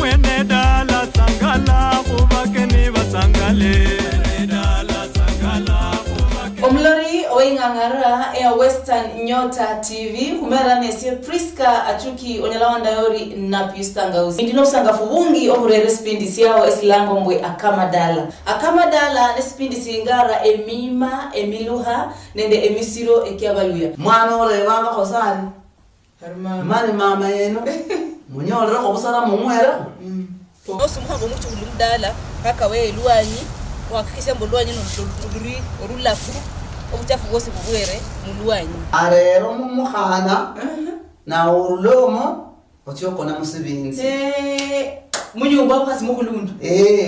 mwene dala sangala kubakeni basangale. Omlori oingangara ya Western Nyota TV kumera nesi Priska achuki onyalawanda yori na pistangauzi ndino sangafu bungi oburere spindisi yao esilango mbwe akamadala nespindi singara emima emiluha nende emisiro ekiabaluya mwana ole banga khosani mani mama yeno munyolera khobusara mumwera osumuha ngomuchu ulumdala kaka we luanyi wakikise mbulwanyi noluri orulafu obuchafu bwose bubwere mulwanyi arero mumukhana na urulomo otyoko na musibinzi munyumba kwasi mukulundu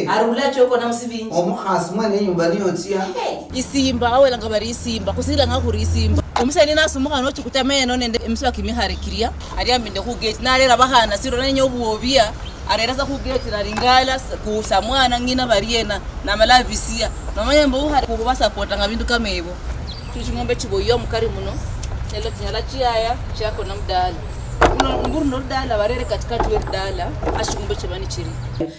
arula choko na musibinzi omukhasi mwene nyumba niyo tia isimba awela ngabari isimba kusila ngakuri isimba omusani nasumuka no chikutameno nende emswa kimiharikiria ari ambinde ku gate nalera bahana siro nanyo buobia arerasa ku gate naringala ku samwana ngina bariena na malavisia namanya mbo hari ku basapota ngabindu kamebo tuchingombe chiboyo mukari muno nelo tinyala chiaya chako na mdala nguru no dala barere katikati we dala ashingombe chebani chiri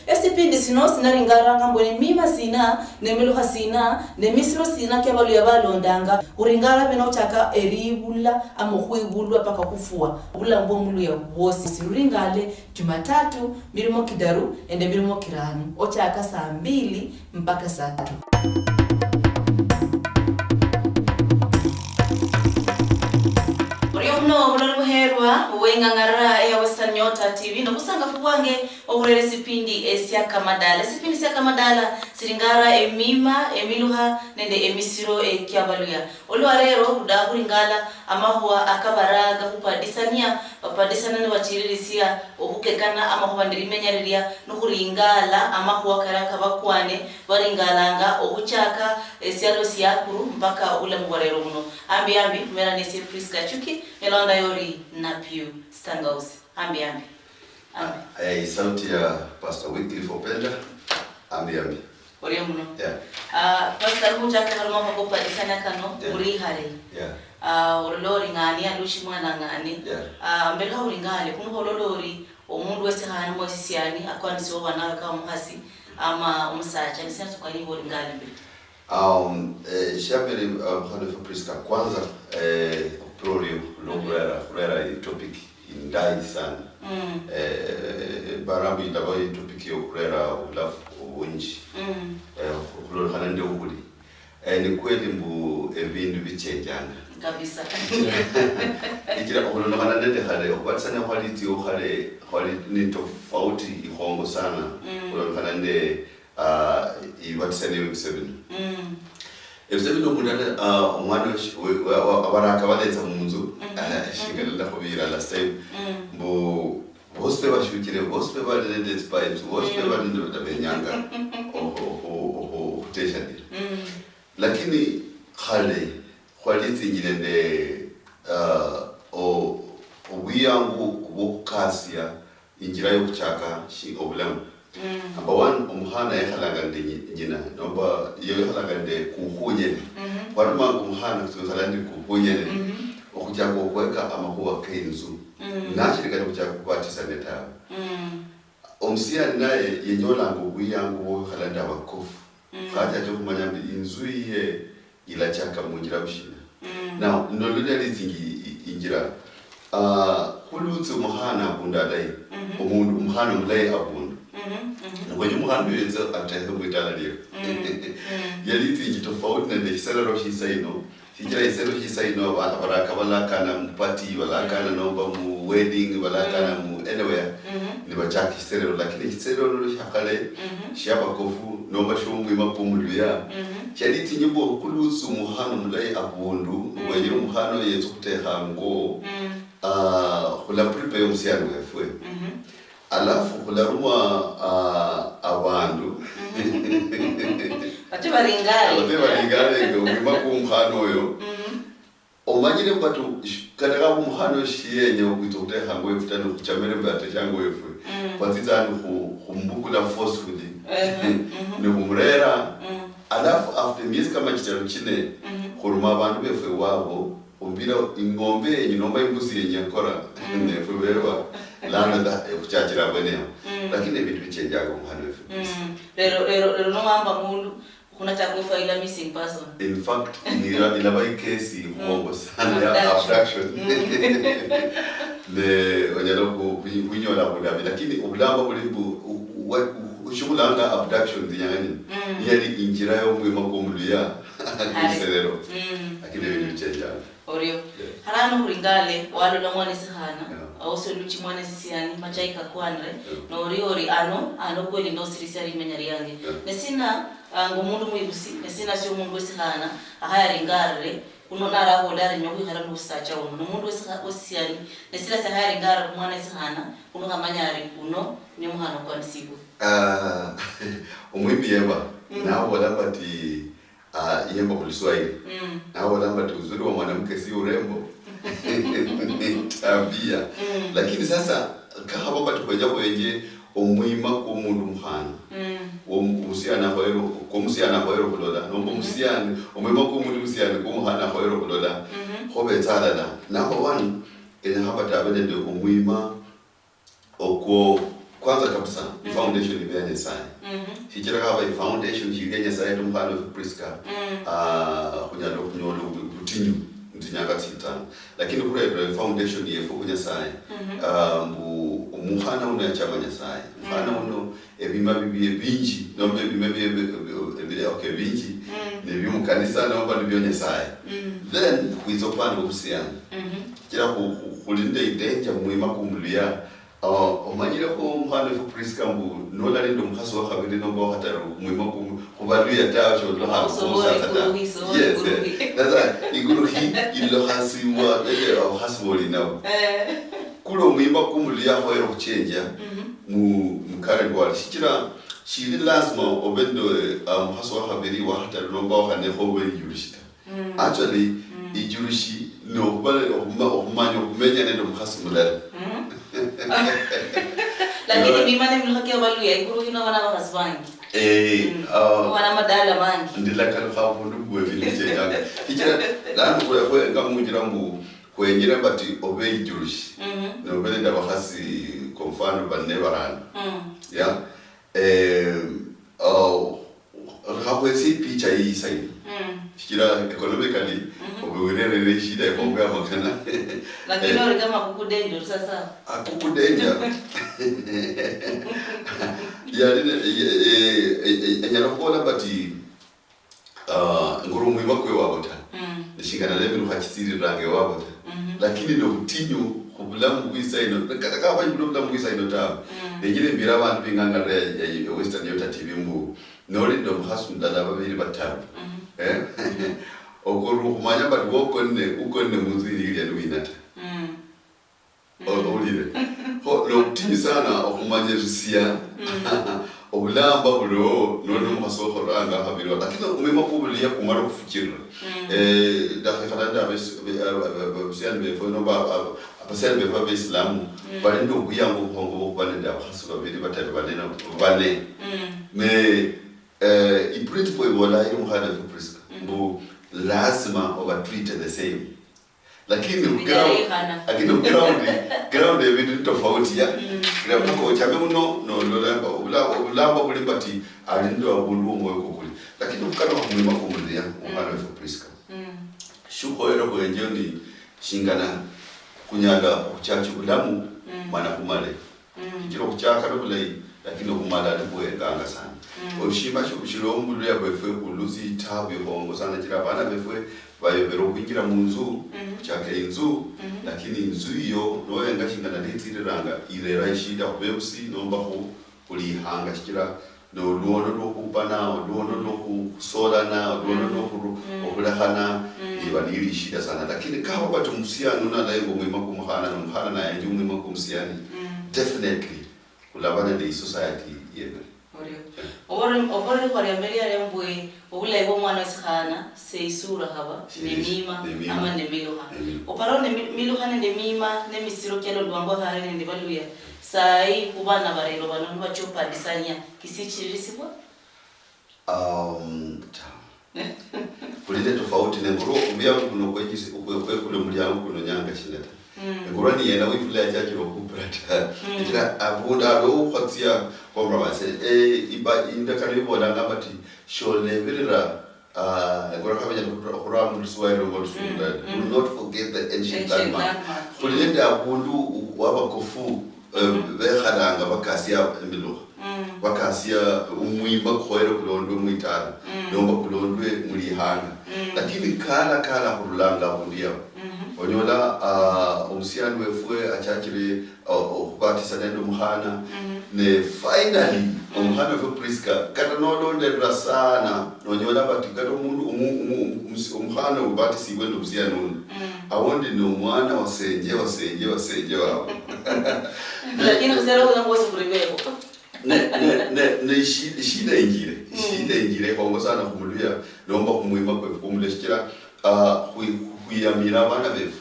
esipindi sino sinaringara ngambone mima sina nemeluha sina nemisiro sina kebalu yabalondanga uringara beno chaka eribula amokhwibulwa paka kufua bula mbomulu ya bosi siringale Jumatatu milimo kidaru ende milimo kiranu ochaka saa 2 mpaka saa 3. No, mulori muherwa uwengangara ya Western Nyota TV no kusanga fuwange oburere sipindi sipindi siyakamadala siringara emima emiluha nende emisiro ekiabaluya olwarero kudahuringala amahuwa akabaraga kupadisania bapadisana ne bachiririsia obukekana amahuwa ndirimenyariria nukuringala amahuwa karaka bakwane baringalanga obuchaka sialo siyakuru mpaka ule mwarero muno ambi mera nesi Priska Chuki melonda yori na piu stangausi ambi sauti ya Pastor Wycliffe Openda ambi oriyo muno Pastor Hunja kaloma magopa disana kano uri hare olori ngani alushi mwana ngani mbele ha uringale kuno holori omundu wese hana mosisiani akwani so bana ka muhasi ama umsacha nisana tukani uringale mbele shabiri mkhalifa Priska kwanza Prorio logrera topic indai sana barambi ndaba topic yo kurera ulafu wonji kulo hanande ukuli ni kweli mbu ebindu bichenjana kabisa ikira kulo hanande hale kwatsana quality yo hale ni tofauti ihongo sana kulo hanande iwatsane web7 Ebisebino mundana omwana abaraka baletsa munzu shingalenda kubira last time mbo bose bashukire bose balende spice bose balende dabenyanga uteshadi lakini khale quality ngilende obuyangu kubokasia injira yo kuchaka shi obulamu Number 1 umuhana yakhalanga ndina nomba yakhalanga nde kuhunyene waruma umuhana kusala ndi kuhunyene okuchaka okweka amahuwa kenzu nachirika kuchaka kubatisa neta omsiya naye yenyola ngobuyangu khalanda bakofu khaja cyo kumanya inzu iye ilachaka munjira bushina now ndolule lizingi injira kulutse umuhana bundalai umuntu umuhana mulai abundu Kwenye muhandu yenza atahe mwitala liyo yaliti njitofauti nende hisalaro hisaino hijira hisalaro hisaino waraka walakana mpati walakana nomba mu wedding walakana mu anywhere ni bachaki hisalaro lakini hisalaro shakale shaba kofu nomba shumbu imapumuluya yaliti nyimbo kulusu muhanu mulai abundu kwenye muhanu yenza kuteha ngo hula pripe yomsianu wefwe alafu kularuma abantu baringale ngoma kumkhano yo omanyire kwatu kadaka kumkhano shiyenye ukutokute hango efutana kuchamere mbate chango efwe kwatizana kumbukula forcefully ne kumrera alafu after miezi kama chitaro chine kuruma abantu befwe wabo umbira ingombe yenye nomba imbuzi yenye kora nefwe berwa lana da kuchachira bweneo lakini vitu vichenjaga umhana wefu Rero ngamba mundu kuna takufa ila missing person. In fact inabai kesi kuongo sana ya abduction le wanyaloko kunyola kudabi lakini ubulamba bulimbu ushugulanga abduction dinyangani yali injira yo mwema komuluya kiserero lakini vitu vichenjaga Orio. Harano huringale walo na mwana sihana. Also luchi mwana sisiani machaika kwanre. No ori ano kweli ndo sirisari menyari yange. Nesina ngomundu mwibusi, nesina sio mundu sihana. Ahaya ringare kuno nara hodari nyoku harano usacha ono. No mundu sisiani. Nesina sahaya ringare mwana sihana. Kuno kamanyari kuno ni muhano kwa nisibu. Umwibi yemba. Na wadamba ti yemba kuliswahili. Na wadamba ti uzuri wa mwanamke si urembo. Tabia. Lakini sasa kaha baba tukweja kwenye omwima ko mundu muhana. Umusiana hoero kuloda. No umusiana omwima ko mundu musiana ko muhana hoero kuloda. Hobe tsala number 1 ina hapa tabene ndio omwima oko kwanza kabisa foundation ibenya sana. Hijira kaba foundation higenya sana ndo mfano Priska. Kunyalo kunyolo kutinyu ntinyanga tsitana. Lakini kule foundation yefo kunya sana. Umuhana unachamanya sana. Muhana uno ebima bibiye binji nombe ebima bibiye okay binji ne bimu kanisa nomba bibyonya sana. Then kwizopana ubusiana. Kira kulinde idenja mwima kumluya omanyire ko umhana fu Priska mbu nola lindo mkhaso wa khabiri nomba hataru mwima kubaluya tacho lo ha sata. Yes. Sasa iguruhi ilo hasiwa ele au haswoli nawo. Kulo mwima kumluya hoero kuchenja mukare gwali shikira shiri lazima obendo mkhaso wa khabiri wa hataru nomba hane howe yurishita. Actually ijurushi no kubale okumanyo kumenya nendo mkhaso mulala. Lakini mimane mlihaki wabaluya iguru hino wana wakasvangi. Wana madala mangi. Ndila kalukhawu nduwe viliche yanga. Hijira lanu kwe ngamujira mbu kwenyira bati obe ijurushi. No bele da bakhasi konfano banne barana. Ya. Rakwesi picha hii saidi. Hijira economically obewerere shida ya konga makana. Lakini ori kama kukudenjo sasa. Kukudenja. Nyalokola bati nguru mwima kwe wabota. Nishingana lebe nukhachisiri range wabota. Lakini no utinyu kubulamu kwisa ino kaka banyu kubulamu kwisa ino tawe. Ngire mbira abantu bingangara ya Western Yota TV mbu. Nori ndo mkhasu ndala babiri batabu. Okuru kumanya bati ukonne muzini ili anuinata. Olire. Ho lo utinyu sana okumanya risia. Obulamba bulo nono mukhaso ranga habirwa. Lakini umema kubulia kumara kufikira. Dakhalanda abesiyan befo no ba abesiyan befo abeislam bali ndo kuyango kongo bali da khaso babiri batatu bane. Me in principle wala hiyo mhada fu Priska. Mbo lazima overtreat the same. Lakini ground evitu tofauti ya. Ground ko chame uno no ulamba bulibati alindo abulu moyo kokuli. Lakini ukana kumulima kumulia mhada fu Priska. Shuko ero ko enjoni shingana kunyaga kuchachu bulamu mana kumale. Kiro kuchaka bulai lakini kumala ndikuenganga sana. Oshima shirombu ya befwe kuluzi tabi hongo sana kirabana befwe bayobero kwingira munzu kuchaka inzu lakini inzu iyo noyenga shingana nditiranga irera ishida kubebusi nomba ko kuli hanga shikira no luono lokupana luono lokusola na luono lokulahana ibadili ishida sana lakini kawa batu musiano na lengo mwima kumuhana na yanju mwima kumsiani definitely kulabana the society yena Obore kwa riambelia rembwe obula ibo mwana sihana seisura haba nemima ama nemiloha oparo nemiloha nemima nemisiro kyalo ndwango hare ndi baluya sai kubana barero bano bachopa disanya kisichirisibwa kulile tofauti ne ngoro ubya kuno kwejisi ukwe kule mulyango kuno nyanga chineta ngorani yena we fula ya jiro ku brata ira abunda lo khotsia compromise iba inda kali bona ngabati shole virira ngora khabenya khura mu swahili ngo sunda do not forget the ancient landmark kulenda abundu waba kofu be khalanga bakasiya emilo bakasiya umuyimba khoero kulondwe muitana nomba kulondwe mulihanga lakini kala kulanga bundia onyola umsiani wefwe achachile okubatisa nendo muhana ne finally umuhana fe Priska kata nolondera sana onyola bati kata umundu umuhana ubatisi wendo umsiani uno awonde no mwana wasenje wao lakini kusera kuna ngozi kuribeko ne shida ingire kwa ngosana kumuluya nomba kumwima kwe kumuleshikira kuyamira abana befu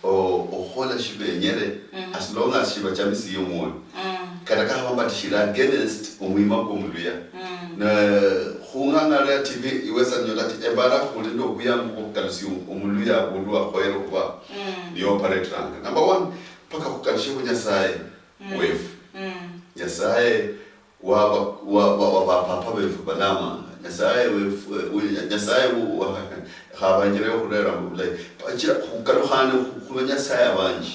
ohola shibe nyere as long as shiba chamisi yomo kada ka hamba tishira against umwima kumuluya na khunganga la TV iwesa nyolati ebara kulindo kuyangu calcium umuluya bundu akhwero kwa ni operate ranga number 1 paka kukalishia kunyasaye wefu nyasaye wa papa befu banama nyasaye khabanyire khurera mbulay achira kukaruhana ku nyasaye abanje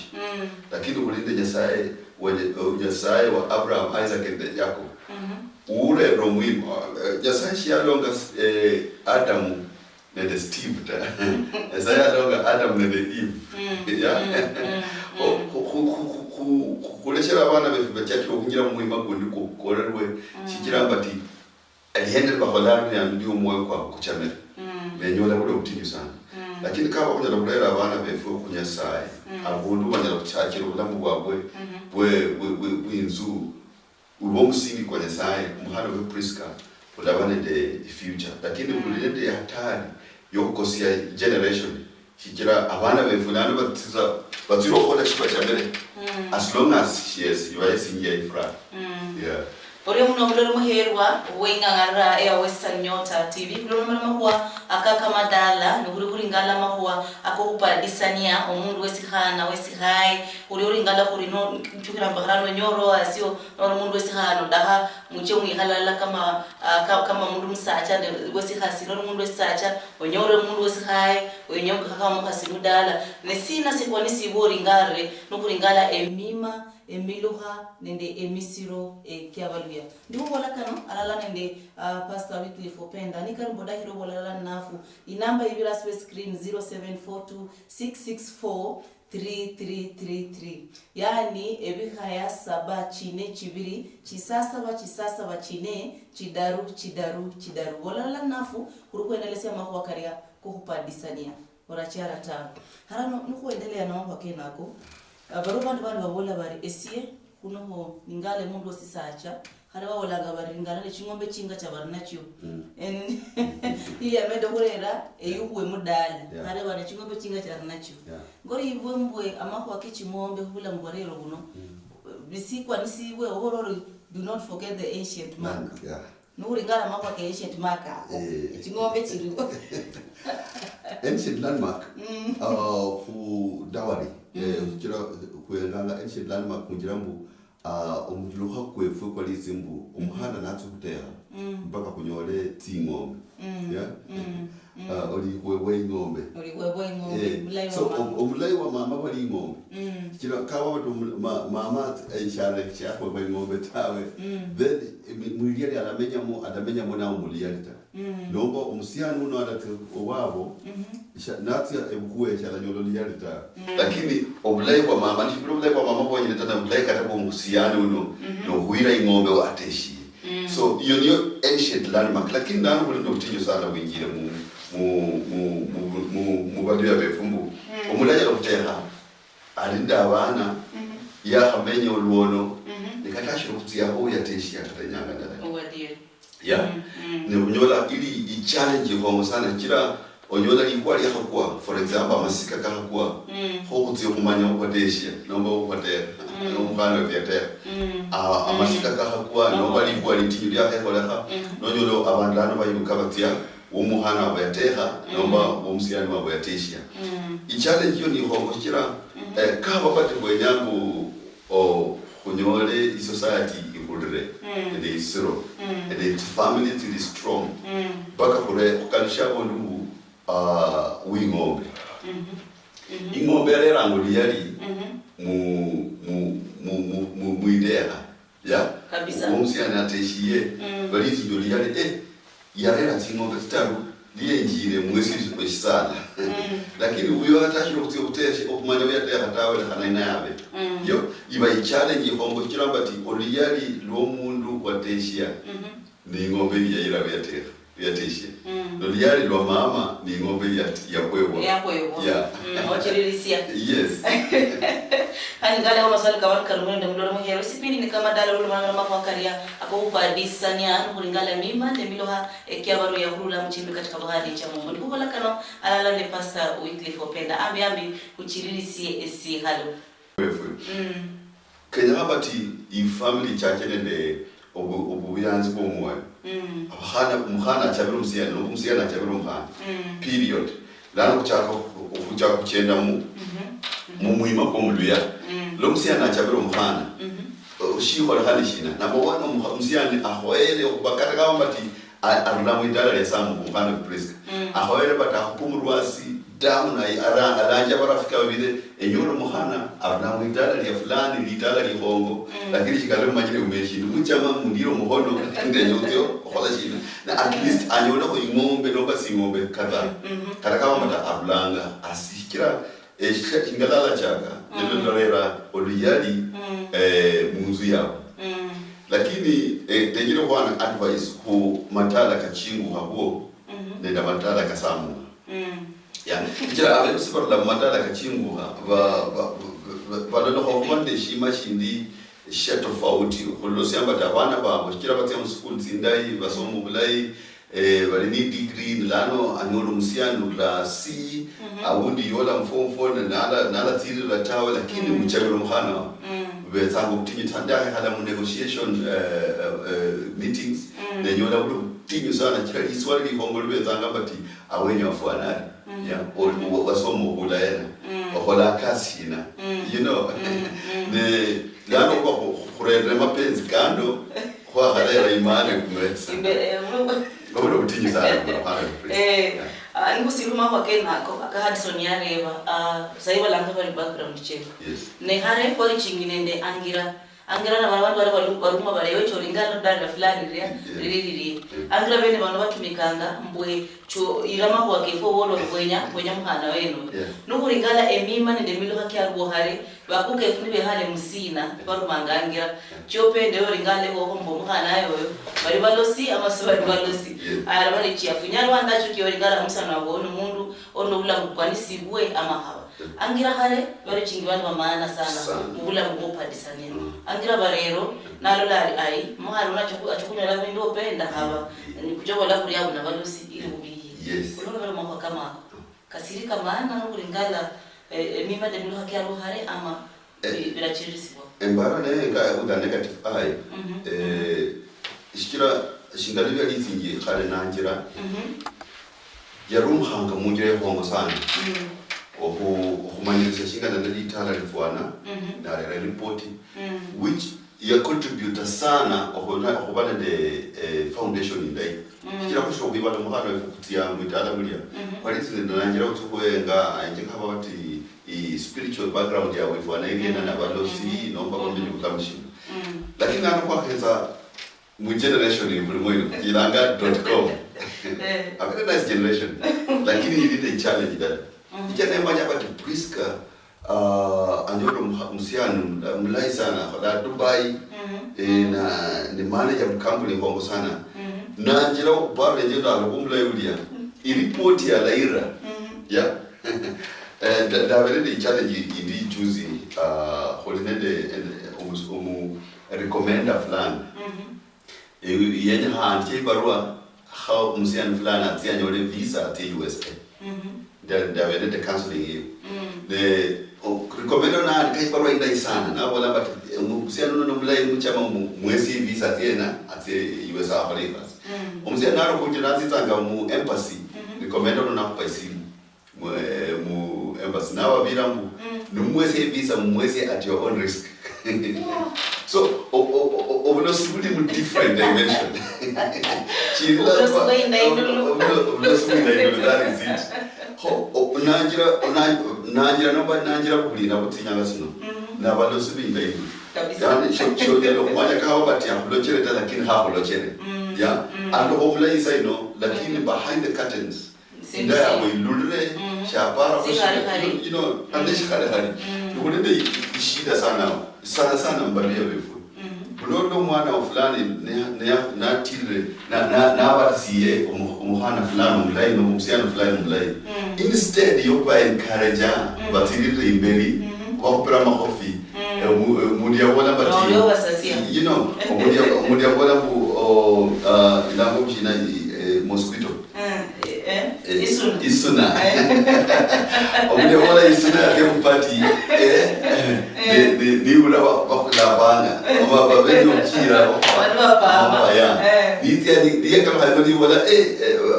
lakini kulinde nyasaye wa Abraham, Isaac and Jacob ure romwima nyasaye shiyalonga Adam and Steve nyasaye alonga Adam and Eve kuleshera abana befu bachati okungira mwima kundi kukorerwe shikira bati alihendera baholani ndio moyo kwa kuchamera nenyola bule utinyu sana lakini kaba kunyala kulera abana befu kunyasaye abundu banyala kuchakira ubulamu bwabwe bwinzu ubomusingi kwa nyasaye umuhana we Priska ulabane the future lakini kulinde hatari yokukosia generation shikira abana befu nano batiro khola shiba chamere as long as she is you are seeing your friend Ore muno mulero muherwa wengangara ya Western Nyota TV mulero mahua akaka madala nuguri ngala mahua akokupa disania omundu wesihana wesihai uri ngala kuri no chukira mbaharano nyoro asio no mundu wesihano daha muche mwihalala kama mundu msacha wesihasi no mundu wesacha onyoro mundu wesihai onyoka kama mukasi mudala nesina sikwani sibori ngare nuguri ngala emima emiluha nende emisiro kiabaluya ndibola kano alala nende Pastor Wycliffe Openda nikarumboda hiro bolala nafu inamba ibira screen 0742664333 yani ebihaya saba chine chibiri chisasa ba chine chidaru bolala nafu kurukuendelea mahwa karia kuhupadisania orachiara ta harano nukuendelea na mambo kenako abarubandu bali babola bari esie kuno ningale mundu osisacha hare babolanga bari ngala ne chingombe chinga cha bari nacho ili amede kurera eyuwe mudala hare bari chingombe chinga cha nacho ngori ibwe mbwe amako akichimombe hula ngorero kuno bisikwa nisiwe ohororo do not forget the ancient mark nuri ngala mako ke ancient mark chingombe chiri ancient landmark ku dawari kira kuenganga ancient landmark kunjirambu umuluha kwefu kwa lizimbu umuhana natsu kutera mpaka kunyole tingombe oli kwewe ngombe mulai so umulai wa mama wali ngombe kira kawa watu mama ishare chako kwa ngombe tawe then mwiliali adamenya mo na umuliali ta nombo umusiano uno adatu wabo natsia ebukuwe chala nyolo liyalita lakini omulai wa mama ni omulai wa mama bonyine tana omulai kata umusiano uno no huira ingombe wateshi so iyo ancient landmark lakini nanu bulindo kutinyo sana winjire mu badu ya befumbu omulai ya kuteha alinda abana ya hamenye olwono nikatashi kutia ho yateshi atanyanga ndala ne unyola ili challenge kwa sana kira onyola likwali yakwa for example masika kakwa ho kutio kumanya ukadeshia naomba upate umkana vyate amasika kakwa naomba likwali tijulia hekola nonyolo abandano bayukabatia umuhana abayateha naomba umsiani abayateshia i challenge yo ni ho kira kaba pati bwenyangu o kunyole I society ikudre ede isiro ede family is strong baka kure kukalisha bondu wingombe ingombe era ngoli yali mu idea ya kabisa umusiana ateshiye balizi ndoli yali yarera tsingombe titaru liye njire mwesi kwesana lakini uyo hatashiro kuteshe okumanya yate hatawe hanaina yabe yo iba challenge hongo kirambati oliyali lo mundu wateshia ni ngombe ya yateshia oliyali lo mama ni ngombe ya kwebwa ya ochirisia yes hani ngale wa maswali kawan karumende mdolo muhero sipini ni kama dala ulu mwana mafakaria ako upadisania kulingala mimba ndemiloha kiabaru ya hurula mchimbi katika bahari cha Mungu ndikukola kano alala ne pasta Wycliffe Openda ambi kuchirisi esi halo Kenya bati I family church nende obuyanzi bomwe muhana chabiro musiana chabiro muhana period lana kuchaka kuchenda muima kwa muluya lo musiana chabiro muhana ushihora hali shina na mwana musiani ahoele okubakata kama bati arulamu idala lesamu muhana priest ahoele bata hukumurwasi damu na aranja barafika bide enyoro muhana arulamu idala ya fulani lidala lihongo lakini shikalo manyire umeshindu muchama mundiro muhono ndenyoto hola shina na at least anyona ko ingombe no basi ngombe kadha kama mata arulanga asikira ingalala chaka ndio lera oliyali munzu yao lakini tengiro bwana advice ku matala kachingu habo nenda matala kasamu ya kira ave siporo la matala kachingu ba lo ho konde shima shindi shato fauti kulosiamba tabana ba kira batya school zindai basomo bulai bali ni degree lano anyolo musiano la C awundi yola mfomfo nala tiri la tawe lakini mchabiro muhana bezango kutinyi tandaka hala mu negotiation meetings nenyola bulu tinyi sana kira iswali lihongolo bezanga bati awenyo afuanari ya wasomo hulaena ohola kasina you know ne lano kwa kurere mapenzi kando kwa halera imani kumwesa Bado utinyi sana kwa Nikusiluma kwa kenako aka Hudson yareba saiba langa bali background check ne hare ko chinginende angira na abantu baruma barewe choringana danda fulani riri angira bene bano batumikanga mbwe cho irama kwa kefo wolo kwenya mhana wenu nukuringala emima nende milo haki arwo hare bakuke funibe hale musina barumanga angira chopende yoringale ko hombo mhana yoyo bali balosi amasaba balosi arabale chiafunyalo andacho kioringala musana wabonu mundu ono ula kwanisibuwe ama hawa angira hare bari chingi bantu bamaana sana mubula mugopadisane angira barero nalolari ai mwana unachokunywa la vindo Openda haba ni kujobola kuri yabo nabalosi ili bubiye ulo bari mwa kama kasirika maana nukulingala mima de milo haki hare ama bila chirisibwa embara ne ga uda negative eye ishikira shingalibya lizingi khale nanjira yarumhanga munjire hongo sana okumanyisa shingana nalitala lifwana na report which ya contributor sana okubana de foundation indai kira kusho kubibala muhano efukutia mwitala mulia kwalisi nanjira utubwenga anje kaba bati spiritual background ya wifwana igena na balosi nomba kwa mbili kukamshimu lakini nano kwa keza mu generation ni mulimoyo ilanga.com a very nice generation lakini you did a challenge that kijana mmoja bati Priska anjoro musianu mlai sana da Dubai na ni manager mkampuni bongo sana na njira ubale njira alumla yulia report ya Laira ya da very challenge indi juzi holinede recommender fulani yenye hanche barua how musianu fulani atia nyole visa ati USA da wende the counseling the recommendo na kai barua indai sana na wala but musianu no mlai mchama mwezi visa tena ati USA Americas musianu aro kunjina zitanga mu embassy recommendo na kupaisi mu members nawa birambu numwese visa mwese at your own risk. So obviously in different dimension. She loves that is it. Nanjira kulina kutinyanga sino. Na balosubi ndaidu. Yani shoja lo mwanya kawa bati hakulochere lakini hakulochere. Yeah. And homla isa lakini behind the curtains. Ndaya wilulre shapara you know andeshi kale kale. Ukulinde ishida sana mbalia wefu. Bulondo mwana fulani na tire na abasiye umuhana fulani umulai no umsiana fulani umulai. Instead yoba encourage batirire imberi kwa makofi. Mudia wala bati you know mudia wala ilango mchina mosquito isuna mudia wala isuna ya mpati ni ula wakulabanga mama babeni ukira mama ya ni kama hadi wala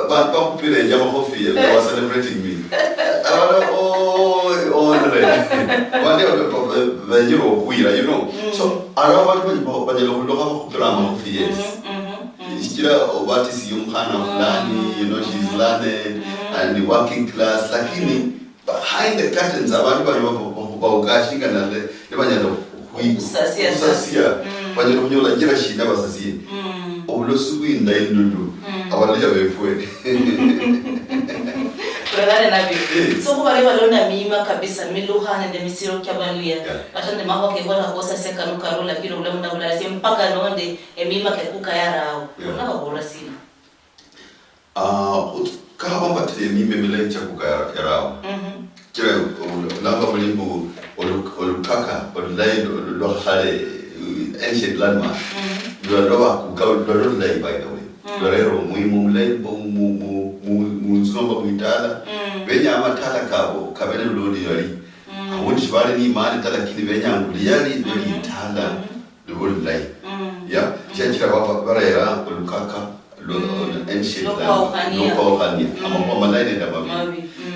ba kupira jamaa hofi ya celebrating me venye kuira you know so arawa banye lo kupira makofi yes Ishira obati si umhana fulani, you know, she's learning and working class, lakini behind the curtains abantu bawukashinga nale lebanyalo kusasia banyalo kunyola jira shina basasie obulosuku indayindudu abalija befwe Kulingana na vipi. So kwa wale walona mima kabisa miluhana nde misiro kyabaluya. Atande mako ke hola kosa seka nukarola kilo ule munda ula mpaka nonde mima ke kuka yarao. Una hola sina. Kama batile mime mele cha kuka yarao. Kira lamba mulimbu olukaka olulai lohale ancient landmark. Lolowa kuka lololai by the way. Lorero muimu mulai muzomba kuitala benya amatala kabo kabene lodi yali awundi shibali ni mali tala kini benya anguli yali lodi itala lodi lai ya chachira baba barera olukaka lo ancient lokawakania ama kwa malai nenda babi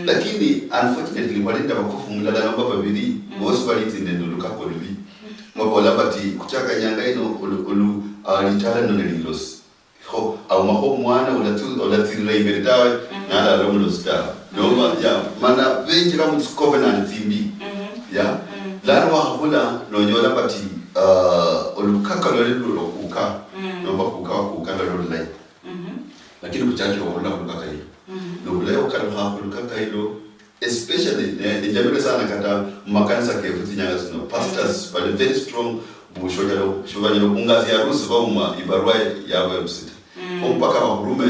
lakini unfortunately walinda bakufu mulala namba babiri bosi baliti nendo lukako libi mwabola bati kuchaka nyanga ino olu alitala nonelilos au maho mwana ulatirira imbere dawe nala lomulo star noma ya mana venjira mu covenant timbi ya lana wa hula nonyola bati olukaka lolelo kuka nomba kuka lolai lakini kuchacho wala olukaka hilo loleo kana ha olukaka hilo especially njabele sana kata makanisa kefuti nyanga sino pastors but very strong bushojalo kungazi ya rusi bauma ibarua ya website mpaka bahurume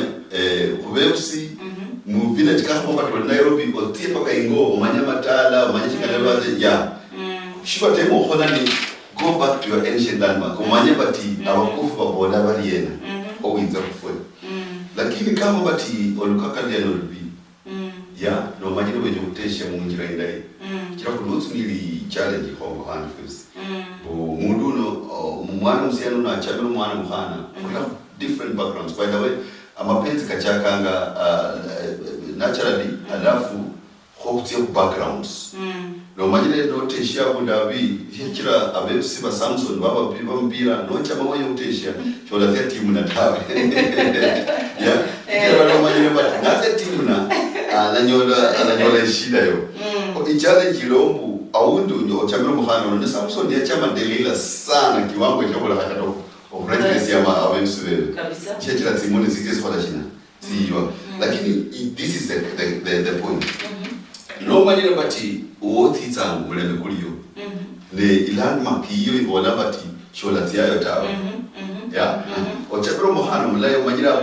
kubebusi mu village kama kwa Nairobi otie paka ingo omanyama tala omanyishikana ya shiba temo holani go back to your ancient landmark omanyama bati abakufu babola baliena owinza kufwe lakini kama bati olukaka lya lolbi ya no manyino beje utesha mu njira indai kira kulutsu nili challenge kwa hand face mundu no mwana msiano na chabelo mwana muhana different backgrounds by the way amapenzi kachakanga naturally alafu hokutia backgrounds no majine no teshia bundabi hikira abesi ba Samson baba biba mpira no chama moyo uteshia chola ya timu na tawe ya kira no majine ba na timu na ananyola shida yo challenge lombu aundu ndio chamero muhano na Samson ya chama delila sana kiwango cha bola hata Obrigado ya awensuwe kabisa chechira timoni zikezi kwa jina siyo lakini this is the point no many bati woti tsangu muleme kuliyo le landmark iyo ibona bati shola tiyayo tawe ya ochebro mohano mulayo manyira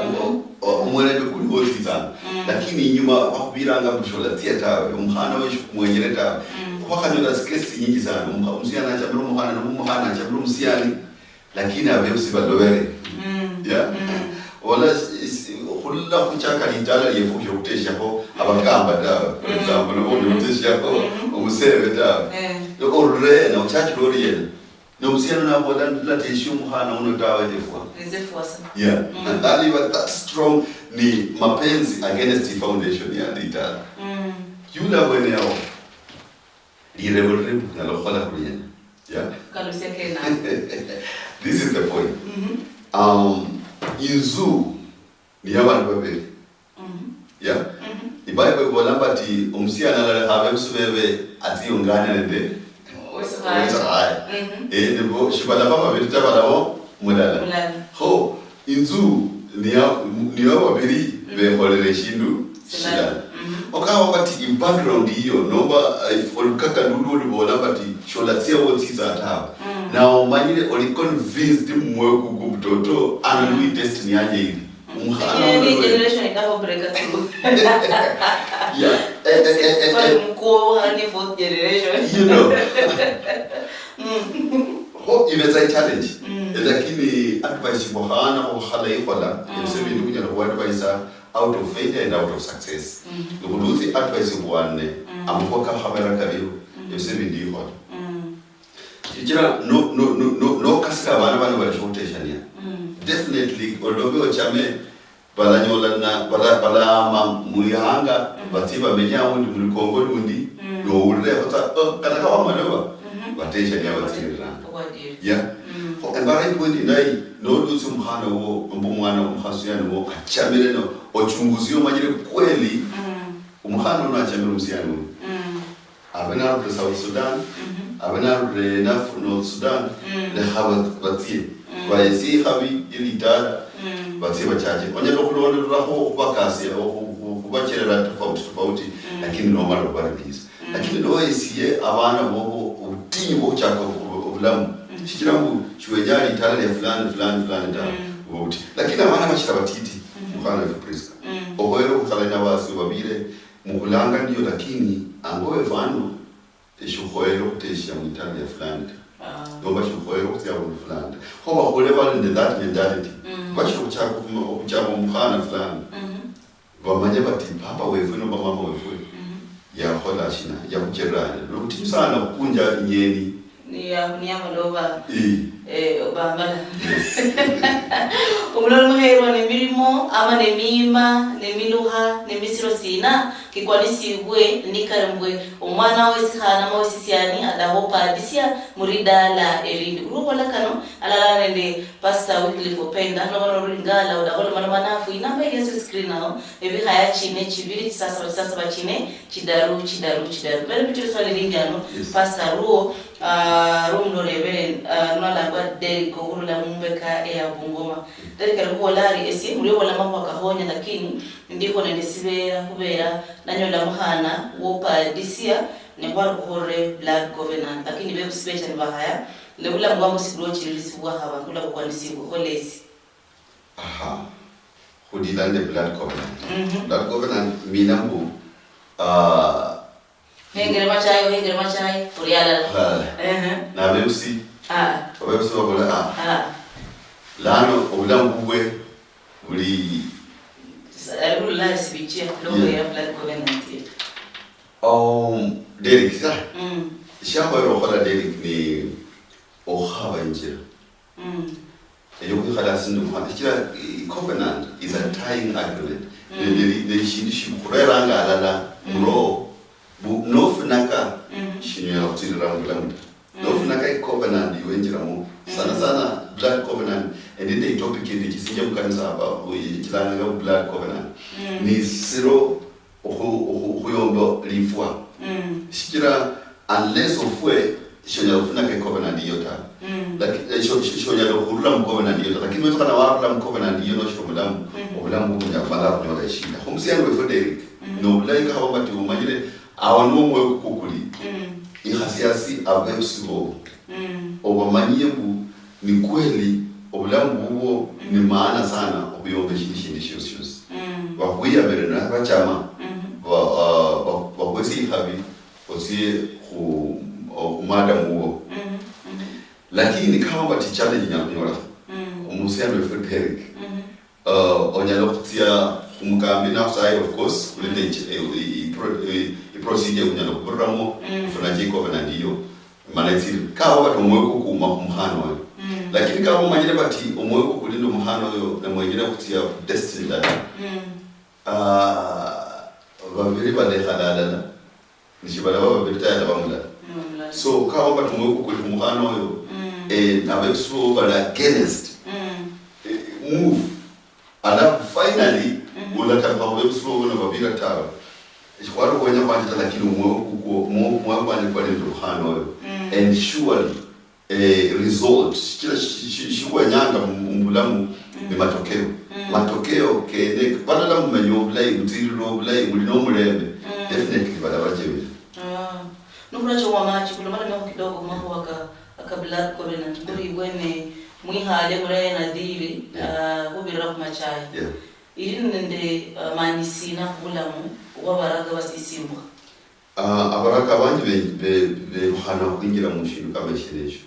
umuleme kuliyo woti tsangu lakini nyuma bakubiranga mushola tiya tawe umhana weshu kumwenyere tawe kwakanyola skesi nyingi sana umsiana achabro mohana no mohana achabro msiani lakini abebusi balowere ya wala kulla kuchaka litala yefusha utesha ko abakamba da for example no utesha ko umusebe da loko re na uchachi lori yena no usiano na boda la teshu muhana uno dawa defwa yeah and that strong ni mapenzi against the foundation ya litala yula weneo Irreversible na lokala kuyen. Yeah. Kalusekena. This is the point. Inzu ni abantu babiri. Yeah. Ibaye bolamba ti umsiana la have msubebe ati ungana nende. Nebo shibala baba bitata balabo mulala. Ho inzu ni babiri be holere shindu shida. Okawa wakati in background hiyo noba olukaka lulu bolamba ti shola tia wotsiza ataba. Na umanyire oli convinced mwe kukubutoto ana lui destiny yaje hivi. Ni generation ikapo break through. Yeah. Mko hani fourth generation. You know. Ho imeza challenge. Lakini advice bohana ko khala ikola. Yemsebe ndi kunya ko advice out of failure and out of success. Lukuluzi advice bwane amkoka khabera kabiyo. Yemsebe ndi ikola. Kijira no kasika bana bali shoteshania. Definitely olobe ochame balanyola na bala muyanga batiba menyawo ndi mulikongo ndi no ule hota kana kawa maloba bateshania batirira. Yeah. Embara ipondi nai no dutu mhana wo mbumwana umhasuyana wo achamire no ochunguzi yo manyire kweli umhana no achamire umsiyana wo. Abana ru South Sudan, abana ru North Sudan, le habatie. Waisi habi ilitara bati bachaje. Onye lokulo raho bakasi kubachera tofauti lakini no mara barabisa. Lakini no isiye abana bobo utinyo chako obulamu. Shikirambu chwejali itara ya fulani da wote. Lakini abana bashira batiti mukana viprisa. Ohoero kukhalanya basi babire mukulanga ndiyo lakini angowe vano eshuhoero kutesha mwitara ya fulani. Noma shuhoero kutia fulani. Hoba kule bali that mentality. Basho kuchako mukana fulani. Bamanye bati papa wefu no mama wefu. Ya hola shina ya kucherana. Lokuti sana kunja nyeni. Ni amaloba. Obambala. Umulolo muhero ne mirimo ama ne mima ne miluha ne misiro sina kikwanisibwe nikarambwe umwana wese hana mawesisiani adahopa disia muridala erindi urubola kano alala nende pasta Wycliffe Openda no ringala udahola manafu inamba yesu screen now ebi haya chine chibiri sasa bachine chidaru bere bitu swali lingano pasta ruo rumlo lebe nala kwa de ko la mumbeka ya bungoma dereka ruo lari esi muri wala mambo akahonya lakini ndiko nende sibera kubera nanyola muhana wopa disia ne kwa hore blood covenant lakini be special bahaya lebula ngwamo sibro chirisibwa haba kula kwa nisibu holesi Hudilande blood covenant. Blood covenant minambu hengere machai uriala na bemsi bemsi wakola lano obulambuwe uli la sibichia logo ya blood covenant Derek sa shamba rokola Derek ni ohaba njira yoku khala sindu khana kira covenant is a tying agreement the shinishi kureranga alala bro no funaka shinyo yakutira ngulamu no funaka covenant iwenjira mu sana blood covenant and then the topic in kisinja mukanisa aba ikilanga blood covenant ni zero okuyombo lifwa shikira unless ofwe shonya funaka covenant yota lakini shonya lokurula mu covenant yota lakini wetu kana warula mu covenant yono shomulamu obulamu kunya mala kunyola shinda homsiyanwe Frederick no like how bati umanyire awanumwe kukuli ihasiasi abesubo obamanyembu ni kweli obulamu huo ni maana sana obiyombe shishishishus wakuya berena bachama wakwesi habi osie madam huo lakini kama bati challenge nyakunyola umusiano Frederick onyalokutia umukambi na side of course kulinde procedure kunyalo kubramo funaji covenant hiyo manatiri kawa watu omweko kuma kumhano lakini kama manyire bati omweko kulindo muhano yo na mwengine kutia destiny data babiri bale halala nishibala baba bitaya bamula so kawa batu mweko kuli kumuhana oyo na website bala against move ala finally ulaka kwa website wana babira tawa ikwaro kwenya kwanja lakini mweko kwa ndio hana oyo and surely result kila shikwa nyanga mbulamu ni matokeo kene bana la mmenyo play mtiro play mulino mulembe definitely bala bajewe nukuna chwa machi kuna mara mako kidogo mambo akabla covenant kuri bwene mwihale mure na dili ubira kumachaya ili nende manisina kubulamu wabaraga basisimba abaraka abandi be hana kwingira mu shintu kabashiresho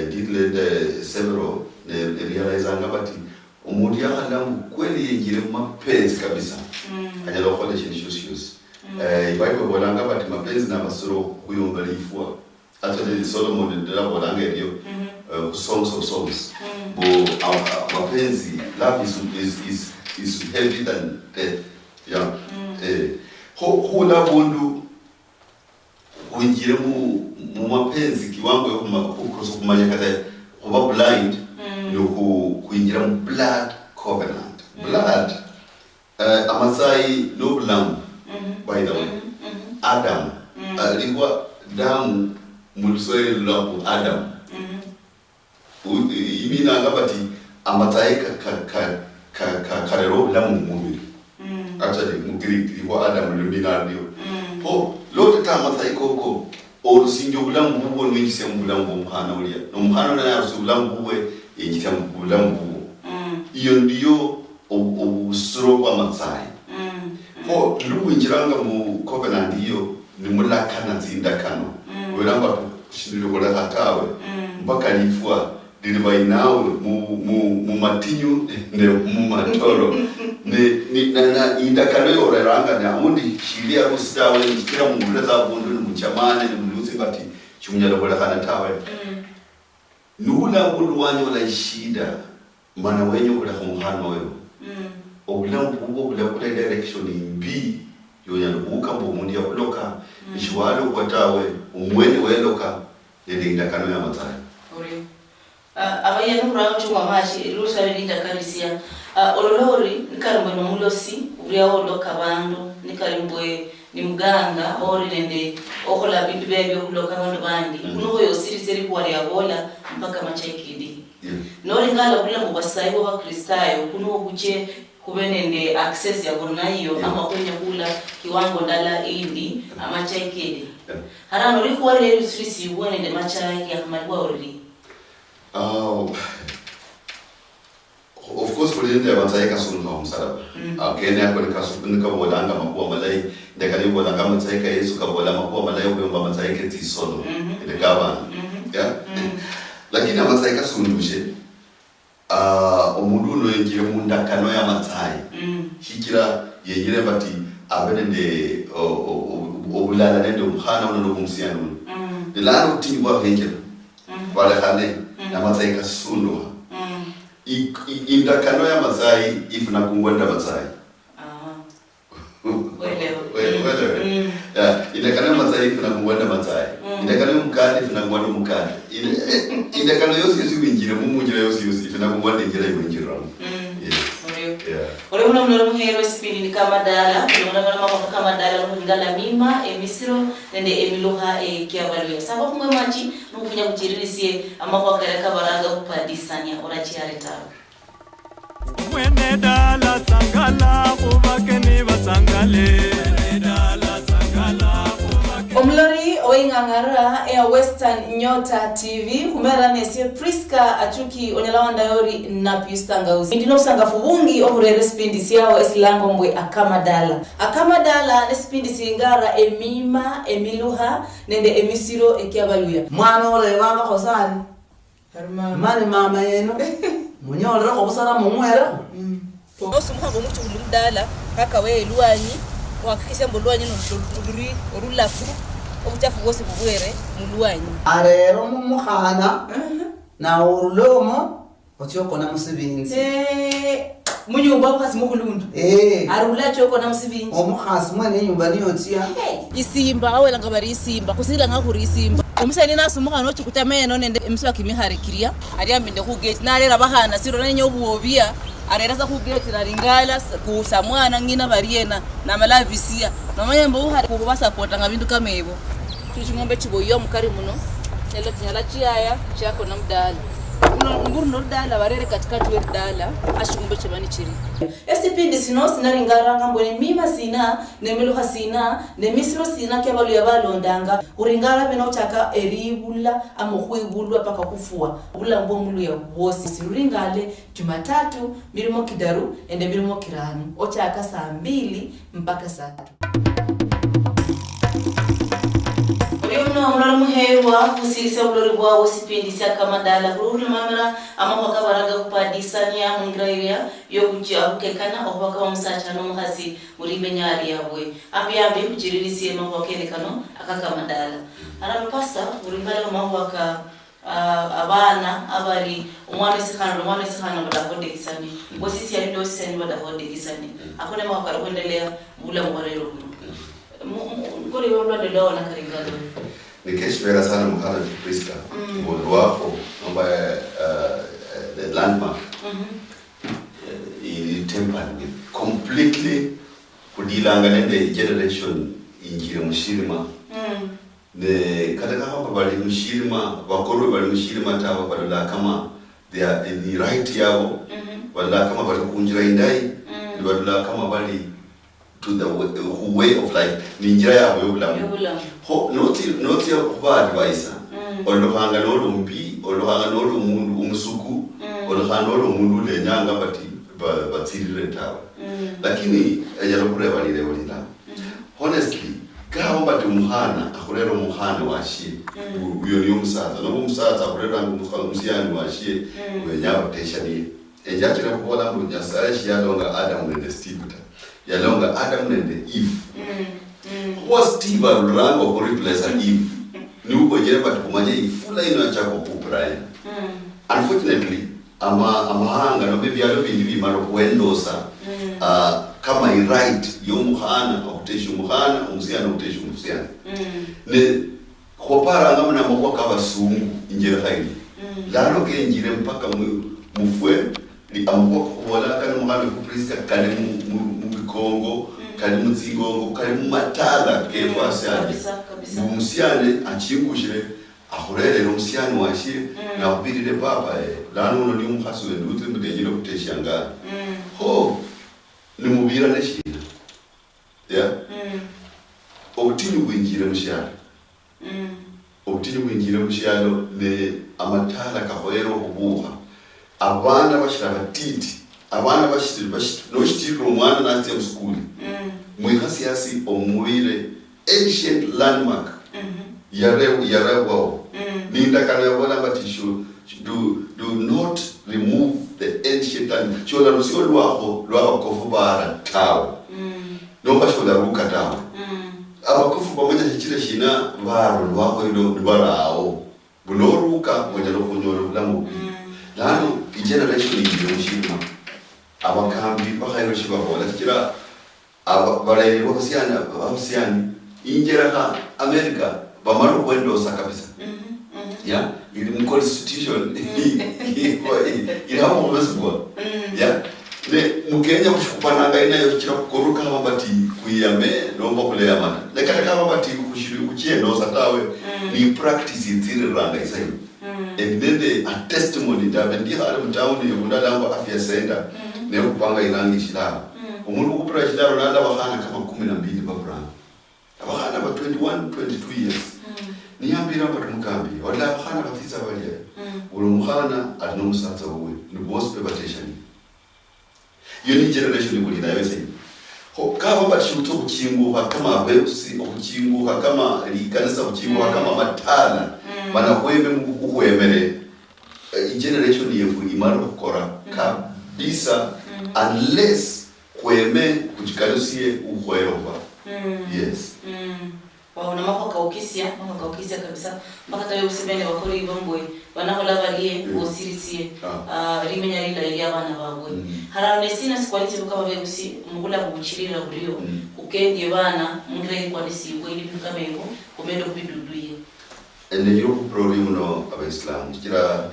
didle de several ne realize ngabati umuntu yahandamu kweli yingire mu mapenzi kabisa ajalo khole chintu cyose Bible bolanga bati mapenzi na masoro kuyomba lifua actually Solomon ndela bolanga iyo songs of songs bo mapenzi love is heavy than death hula bundu kunjire mu mapenzi kiwango yo kumanya kata kuba blind no kuinjira mu blood covenant blood amasai no blam by the way Adam alikuwa damu mulsoe lako Adam imina ngabati amatai karero lamu mumiri actually mugiri kwa Adam lumina ndio lote kama taikoko orusinjo bulambu bubo nwingise bulambu mhana ulia no mhana na yarusu bulambu buwe yikita bulambu bubo iyo ndiyo obusuro kwa matsai luwinjiranga mu covenant iyo ni mulakana zindakano welamba kushindiro kola hatawe mpaka lifua diliba inawe mu matinyu ne mu matoro na indakano yoreranga na undi shilia rustawe kila munguleza bundu ni mchamane ni mluzi bati chumunyalo kola hatawe nula bundu wanyo la shida mana wenyo kola kumuhano wewe obulambu bwo kula direction imbi yoyana buka mbo mundi ya kuloka ishwalo kwatawe umwene weloka ndinda kano ya matara ori abaya nura chuma mashi rusa ndinda karisia ololori nikarimbo no mulosi uriya oloka bandu nikarimbwe ni muganga ori nende okola bintu bebyo kuloka bandu bandi kuno yo siriseri kwa ya bola mpaka machaikidi nori ngala kula mu basaibo ba kristayo kuno kuche kubenende access ya gonayo ama kwenye kula kiwango ndala indi ama chaikede harano likuwa lero sisi uone nde machai ya malwa ori of course kulinde abatayeka sunu kwa msalaba akene akole kasukuni kabolanga makuwa malai ndekali bolanga matayeka Yesu kabola makuwa malai ubemba matayeka tisolo ndekaba lakini abatayeka sunu bushe omundu no yengire mundakano ya matsai hikira yengire bati abenende obulala nende umhana ono kumsiyana lalo timba hengera wala kale na matsai kasundo indakano ya matsai ifuna kungwenda matsai indakano ya matsai ifuna kungwenda matsai indakano mukati ifuna kungwenda mukati indakano yose winjira mumunjira yose ifuna kungwenda injira winjira ore una mnoro muhero spini ni kama dala kuna mama kama dala ngala mima emisiro nende emiloha kiabalwe sababu mwe machi nukunya kuchiririsie amako akareka baranga kupadisanya orachiare tawe mwene dala sangala kubakeni basangale dala sangala omlori oingangara ya Western Nyota TV kumera nesie Priska achuki onyalawanda yori na pistangauzi ndino sangafu bungi oburere spindisi yao esilango mbwe akamadala ne spindisi ngara emima emiluha nende emisiro ekiabaluya mwana ole baba khosani mani mama yeno munyolere khobusara mumwera osumuha ngomuchu ulumdala kaka we luanyi wakikisha mbulwanyi noluri orulafu obuchafu bwose bubwere mulwanyi arero mumukhana na urulomo otyoko na musibinzi munyumba kwasi mukulundu arula choko na musibinzi omukhasi mwene nyumba niyo tia isimba awela ngabari isimba kusila ngakuri isimba umusani nasumuka no chikuta meno nende emswa kimiharikiria ari ambinde ku gate nalera bahana siro nanyo buobia arerasa ku gate naringala ku samwana ngina bariena na malavisia namanya mbo hari ku basapota ngabindu kamebo tuchingombe chiboyo mukari muno nelo tinyala chiaya chako na mdala nguru no dala barere katikati we dala ashingombe chibani chiri esipindi sino sinaringara ngambone mima sina nemeluha sina nemisiro sina kebalu yabalondanga uringara bino chaka eribula amokhwibulwa paka kufua bula mbomulu ya bosi siringale Jumatatu milimo kidaru ende milimo kiranu ochaka saa 2 mpaka saa 3. Uno mwana muherwa kusirisa ulori bwa osipindi saka madala kuri mamara amahaka baraga kupadisanya mungraya yo kujya kukekana obaka bamusacha no muhasi muri benyari yabwe abiyabe kujiririsiye mahokerekano akaka madala arapasa uri mbala mahwaka abana abari umwana isikana badahode kisani bosisi ya ndo sisi badahode kisani akone mahwaka kuendelea bula mwarero ngori wabla ndio na karingado nikeshwera sana mkana Priska mbondo wako namba the landmark tempered completely kudilanga nende generation injire mushirima ne kataka hapa bali mushirima bakoro bali mushirima tawa badala kama they are in the right yao badala kama bali kunjira indai badala kama bali to the way of life ninjira yabo yobulamu ho not your advisor olohanga lolumbi olohanga lolumundu umusuku olohanga lolumundu lenyanga batsirire tawa lakini yalokureba lilewolila honestly kaomba tumuhana akurero muhana washie uyo ni umusaza no umusaza akurero musiyani washie wenyawo teshani ejatira kubola mu nyasara shiyalonga Adam and Steve yalonga Adam and Eve was Steve arango ko replace Eve ni uko jereba tukumaje ifula ino chako ku Brian unfortunately amahanga no baby yalo bindi bimaro kuendosa kama i right yo muhana okutesha muhana umsiyana okutesha umsiyana ne khopara ngamana mako kabasungu injera hayi lalo ke injire mpaka mufwe li amko kubola kana muhana ku Priska kale mu Kongo kale mu Zingongo kale mu Matala ke fasali umsiyane achingujire akhurere umsiyane washi na kubirire papa lano no ni umkhaso wenduthi mudejile kutesha ngana ho limubira neshina obutini bwinjira mushalo obutini bwinjira mushalo ne amatala kahoero obuha abana bashira batiti abana bashira no shitiro umwana natse mu school mwihasiasi omuwire ancient landmark yarewa ninda kana yabona batisho do not remove the ancient land chola rusio lwako kofu bara tawo nomba chola ruka tawo abakofu pamoja chichire shina baro lwako ilo barao bunoruka moja no kunyoro bulamu lano generation y'umushima abakambi bakayiro shiba bola kira abarayiro bakosiyana injera ka America bamaro kwendosa kabisa ya ili mu constitution ila hapo mwesibwa ya ne mukenya kushikupananga inayo kira kukoruka mabati kuyame nomba kulea mana lekata kama mabati kushiri kuchiendosa tawe ni practice itiri ranga isayo and then a testimony that ndi hali mtauni yundalamba afya center ne kupanga irangi shila umuntu kupura shila nanda bahana kama 12 babra abahana ba 21 22 years niyambira abantu mukambi wala abahana bafisa baliye ulo muhana atinomusatsa wowe ni boss preparation yo ni generation kulina yose ho kama bashuto kukinguha kama abeusi okukinguha kama likanisa kukinguha kama matala banakweme mukukwemere generation yefu imaro kukora kabisa unless kweme kujikalusie ukhweroba yes baona makaukisia kabisa makatawe usibene bakori ibomboy banahola baliye osirisiye rimenya lila ili abana babwe harane sina sikwaliti bukaba begusi mugula kubuchirira buliyo ukendye bana mungire kwalisi bwe ili bikamego komendo kubiduduye ende yiro ku problem no abaislam kira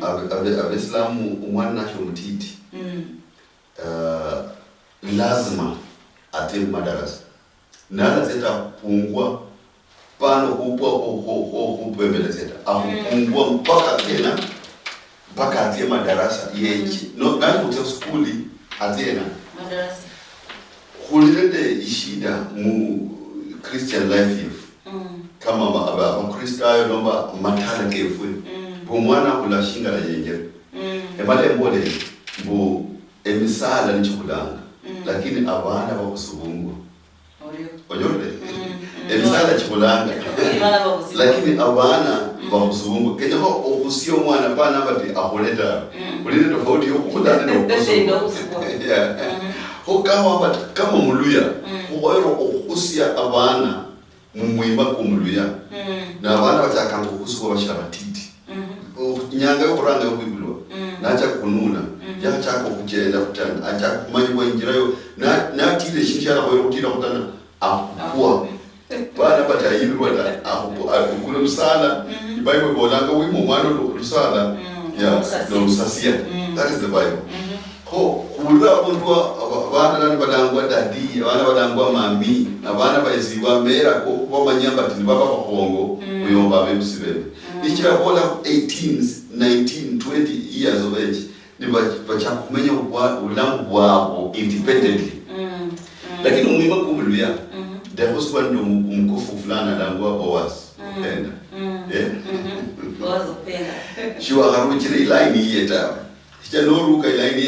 abaislam umwana nasho mtiti lazima ate madarasa nala zeta pungwa pano kupembele zeta akupungwa mpaka atie madarasa yechi no nani kutia skuli atena madarasa kulilete ishida mu Christian life youth kama Kristo nomba matala kefwe bo mwana kulashinga la yengere ebale mbole bo emisala nichikulanga lakini abana bakusubungwa oyode emisala chikulanga lakini abana bakusubungwa kenya ko okusio mwana bana bati akoleta kulile tofauti yokukudana nokusubungwa hokawa kama muluya ukoero okusia abana mumwimba kumuluya na abana batakanga okusuka bashabatiti nyanga yokuranga yokwibulwa nacha kununa yacha kokugenda kutana acha kumanyibwa injirayo na tile shinjara ko yokutira kutana akwa bana batayibwa da akukula lusala iBible bolanga wimo mwana lusala no usasia. That is the Bible. Ko kulwa abantu abana nani badangwa dadi abana badangwa mami abana bayiziwa mera ko bamanyamba tini baba bakongo uyomba bebusibebe ikira bola 18 19 20 years of age ni bachakumenya ulambu wabo independently lakini umwima kumuluya there was one mkufu fulana dangwa Boaz penda Boaz penda shiwa harujire line yeta Kicha noruka ilaini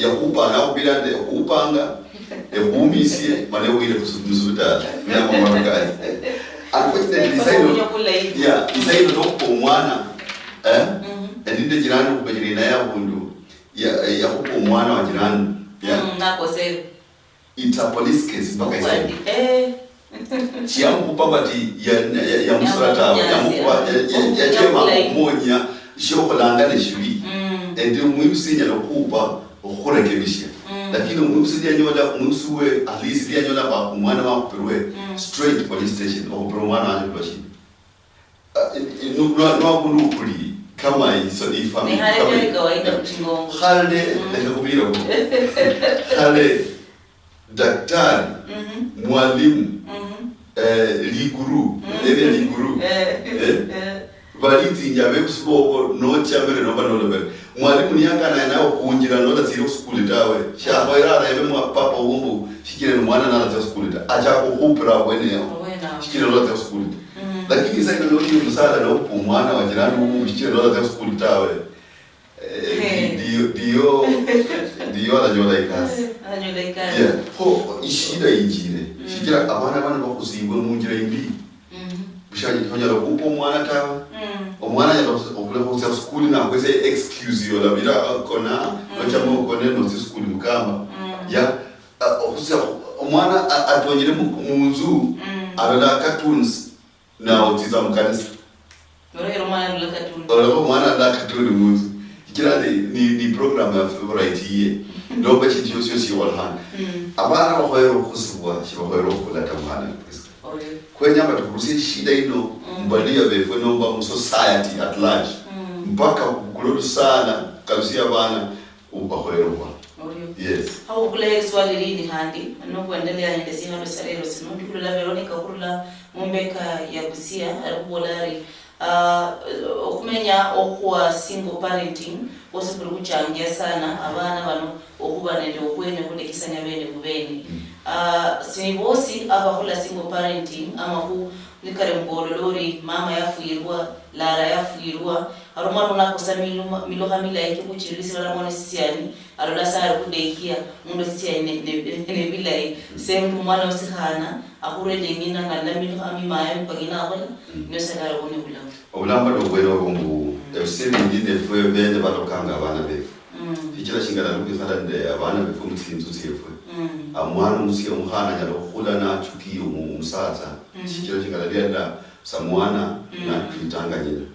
ya kupanga kubila de kupanga ebumisie mane wile kusubutala nyama marukani unfortunately isaino nokko mwana endinde jirani kubajirina ya bundu ya kupo mwana wa jirani nako se it's a police case mpaka isaino chiamu babati ya musrata ya mukwa ya jema monya shoko langane shuri ndio muhimu lokupa okurekebisha lakini muhimu nyola musuwe at least nyola ba mwana wa kuperwe straight police station okuperwa mwana anyoshi no bunukuli kama iso ifa ni hali ya kawaida mchingongo hali ndakubira ko hali daktari mwalimu liguru Valiti njabe kusuboko no chamere no banolo mwalimu niyangana nawo kunjira no la zero school tawe sha hoira rebe mwa papa umbu shikire no mwana na la school ta acha ko kupra bwene yo shikire no la school lakini sasa ndio ndio msala na upo mwana wa jirani umbu shikire no la school tawe dio la jola ikasi yeah ho ishida injire shikira abana bana bakusibwe munjira imbi bishaje konyalo kupo mwana tawe omwana ya okule school na kwese excuse yo la bila kona no chamo kone no school mukamba ya omwana atonyere munzu alala cartoons na otiza mkanisa Moro mwana la cartoon mwana la cartoon munzu kila ni program ya favorite ye no bachi josio si walhan abana bahoyero kusubwa shibahoyero kula tamana kwenya batukurusi shida ino mbalia befwe nomba mu society at large mpaka kukulodu sana kalusia bana ubahoyero kwa yes hawo kule swali lini handi no kuendelea ndesi hano sarero sinundi kula Veronica kula Mombeka ya Busia alikubolari okumenya okuwa single parenting osubiri kuchangia sana abana bano okuba nende okwene kulekisanya bene kubeni sinibosi abakula single parenting ama ku nikare mbololori mama yafuirwa lara yafuirwa aromano nakosa milohamila yake kuchirisi la mwana sisiani alola sara kudekia mundo sisiani ne bilai semu mwana usihana akure dengina ngala milohami maya mpagina akola nosakara kone ulam obulamba lobwero bombu ebisemi ndine fwe bende batokanga abana befu Hichira shingana lukisala nde abana befu mutsinzu tsefwe amwana musiye muhana nyalo khula na chukiyo musatsa hichira shingana lienda samwana na kwitanganyira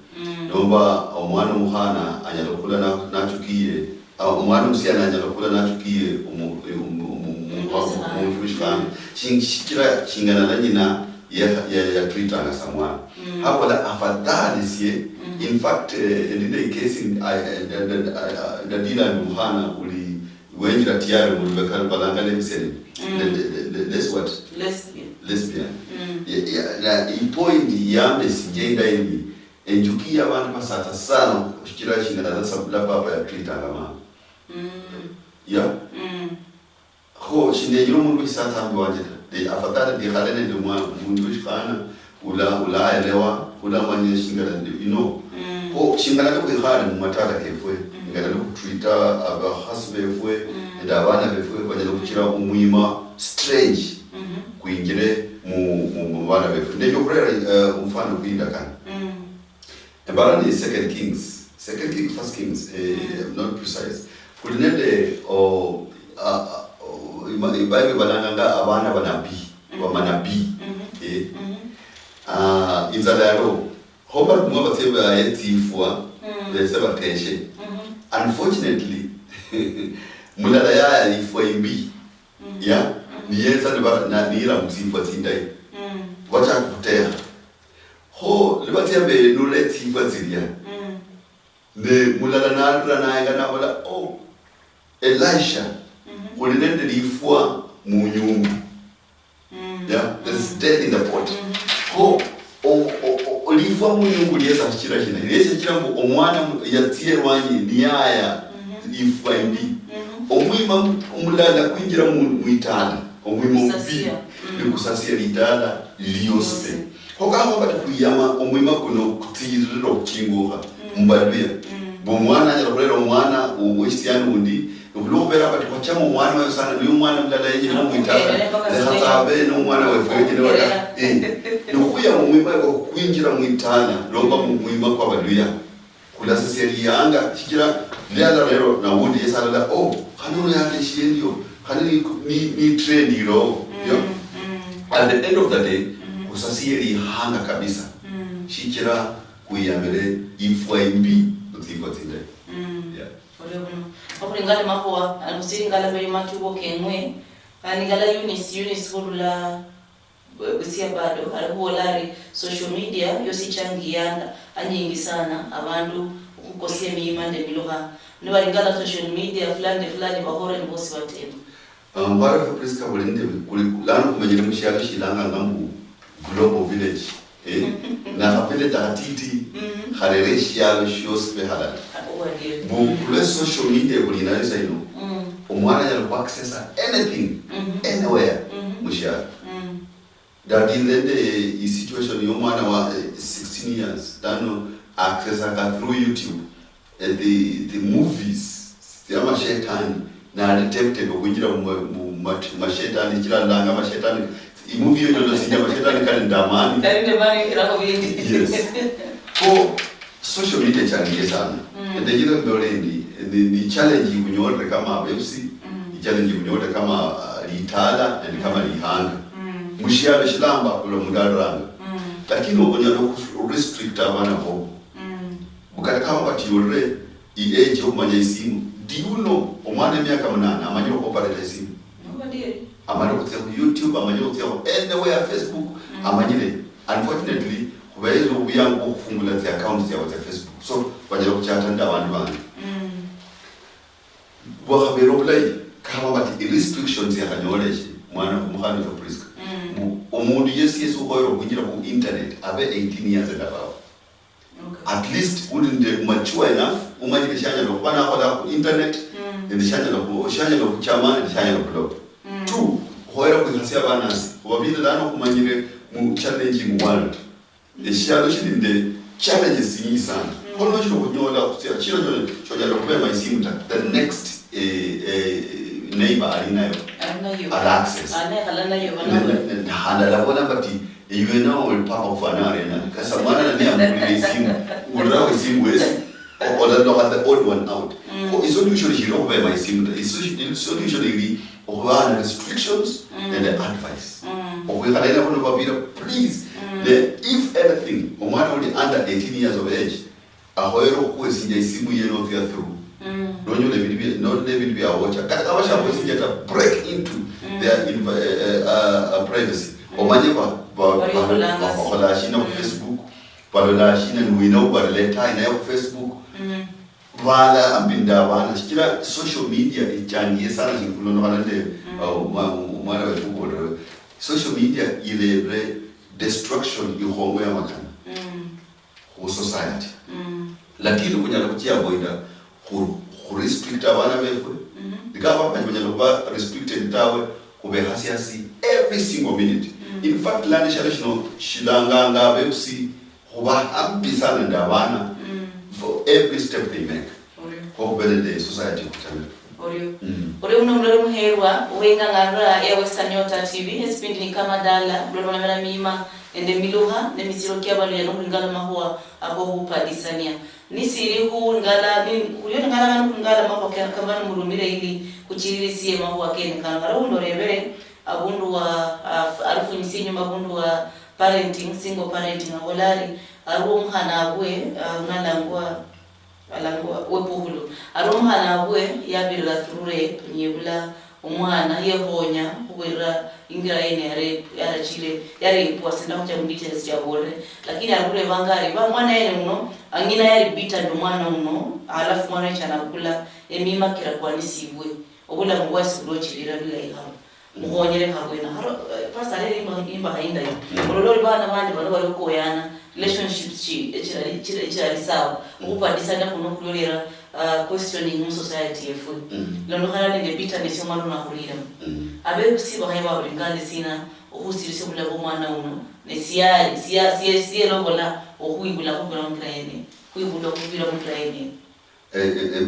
nomba omwana muhana anyalo khula na chukiye omwana musiye anyalo khula na chukiye umufishana shingana lanyina ya Twitter na samwana hapo la afadhali sie in fact in the case in the dila Muhana uli wenjira tiare mulibekana balangale mseli let's what lesbian na point yambe sijenda hivi enjukia abantu basata sana kushikira shingana za sabula papa ya Twitter ngama ho shinde yiro mundu isata ambi wanje de afadhali de halene de mundu shikana ula elewa ula manye shingana you know ho shingana ko ihari mu mataka kefwe ngana ku Twitter aba hasbe fwe da bana befwe kwa jalo kuchira umwima strange kuingire mu bana befwe ndio kurera umfano kuinda kana Embarani is First Kings, not precise. Kulinende Bible balanga abana banabi, wamanabi. Inzalaro, hoba kumwa bateba yetifwa, beseba teshe. Unfortunately, mulala ya ifwa imbi. Ya, niyenza na nira mtifwa tindai. Wacha kutea. Ho libatia be nuleti bazilia ne mulala na ngana wala Elisha kulinende lifua munyungu there's death in the pot ho lifua munyungu liesa chira china liesa chira mu omwana yatie wanyi niaya lifua imbi omwima umulala kuingira muitana omwima mbi likusasia litala liospe Hokaho batukuyama omwima kuno kutiriro kingoha mbalbia bomwana nyarorero mwana uwestiano undi ubulobera batukachama mwana wa sana ni mwana mdala yenye no mwitaka hatabe no mwana wa fweje ne wala nukuya omwima ko kuinjira mwitana lomba mwima kwa baduya kula seseri yanga kikira lyala rero na undi yesala hanu yake shendio hani ni trend ro at the end of the day kusasiri hanga kabisa shikira kuyambere ifwa imbi utifwa tinde Ole ngale mahoa alusiri ngala bali matubo kenwe ani ngala Eunice kurula busia bado alikuolari social media yosichangiana anyingi sana abantu ukukosea miimande miloha ni balingala social media fulani bahora ni bosi watendo mbara for priska bulinde kulana kumenyele mushaka shilanga ngambu global village na vile takatiti harereshia shows be halal bu social media kulinalisa ino umwana ya access anything anywhere mushaka that in the situation yo mwana wa 16 years dano access through YouTube the movies ya shetani na detective kuingira mu shetani kila langa mashetani movie yo ndo sinja mashetani kali ndamani kirako vingi yes ko social media challenge sana ndio jiro ndolendi ni challenge kunyote kama websi challenge kunyote kama litala na kama lihanga mushia shilamba kula mudaranga lakini ugonyo restrict abana ho ukataka wakati yore age umanye simu diuno omwana miaka 8 amanyo ko pale simu amanyo ko YouTube amanyo ko anywhere Facebook amanyile unfortunately kubayezo kuyangu kufungula the account ya Facebook so bajya kuchata ndabandi bandi bwa habero play kama bati restrictions ya knowledge mwana kumuhana for priest umuntu yesu koyo kugira ku internet abe 18 years and above at least wouldn't mature enough umanye shanya lo bana kwa internet ndi shanya lo kuchama ndi shanya lo blog two hoera kuhasia banasi wabile lano kumanyire mu challenging world the shalo shinde challenges nyingi sana kono chiro kunyola kutia chiro choja lo kubema isimu the next neighbor alinayo access la bona bati you know will papa fanare na kasa mwana na nia mwili simu urawe simu wesi or the old one out for solution hiro kubema isimu solution ili owana restrictions and the advice okuyakalaina bona babira please if anything omwana uli under 18 years of age ahoero kuwesinja isimu yeno via through donyo le video not le video awocha kaka washa kuwesinja ta break into their privacy omanye ba bakola shina ku Facebook balola shina nwino baleta ina ku Facebook wala ambinda wana shikira social media ichangie sana zikulono kanande mwana wetu social media ile destruction ihongo ya makana ku society lakini kunyala kutia avoida ku restrict abana befu dikaba banyanya kuba restricted tawe kube hasiasi every single minute in fact lani shalishno shilanga ngabe usi kuba ambisana ndabana for every step they make ko bele the society kutana ore unomlero muherwa wenga ngara ya Western Nyota TV espindi ni kama dala blona mera mima ende miluha ne misiro kia balu ya ngala mahua abo hupadisania ni siri hu ngala ni kuyo ngala manu ngala mahua kama murumire ili kuchirisiye mahua kene ngala undo rebere abundu wa arufu nyisinyo mabundu wa parenting single parenting abolari arumhana abwe unalangwa alangwa wepuhulu arumhana abwe yabirira through nyebula umwana yehonya kubera ingira ene yare chile yare ipwasenda kucha details ya bore lakini arure bangari ba mwana yene uno angina yare bita ndo mwana uno alafu mwana chana kula emima kira kwani sibwe obula mugwasi ulochirira bila iharo muhonyere hagwena haro pasare imba hainda yo ololori bana bandi bano koyana relationships chira sawa mukupadisana kuno kulolera questioning in society efu lono kana ne bitterness yomwana na kulira abe kusiba haiba ulingane sina uhusirise bula bomwana uno ne siya lobola okuibula kubula mtraene kuibula kubira mtraene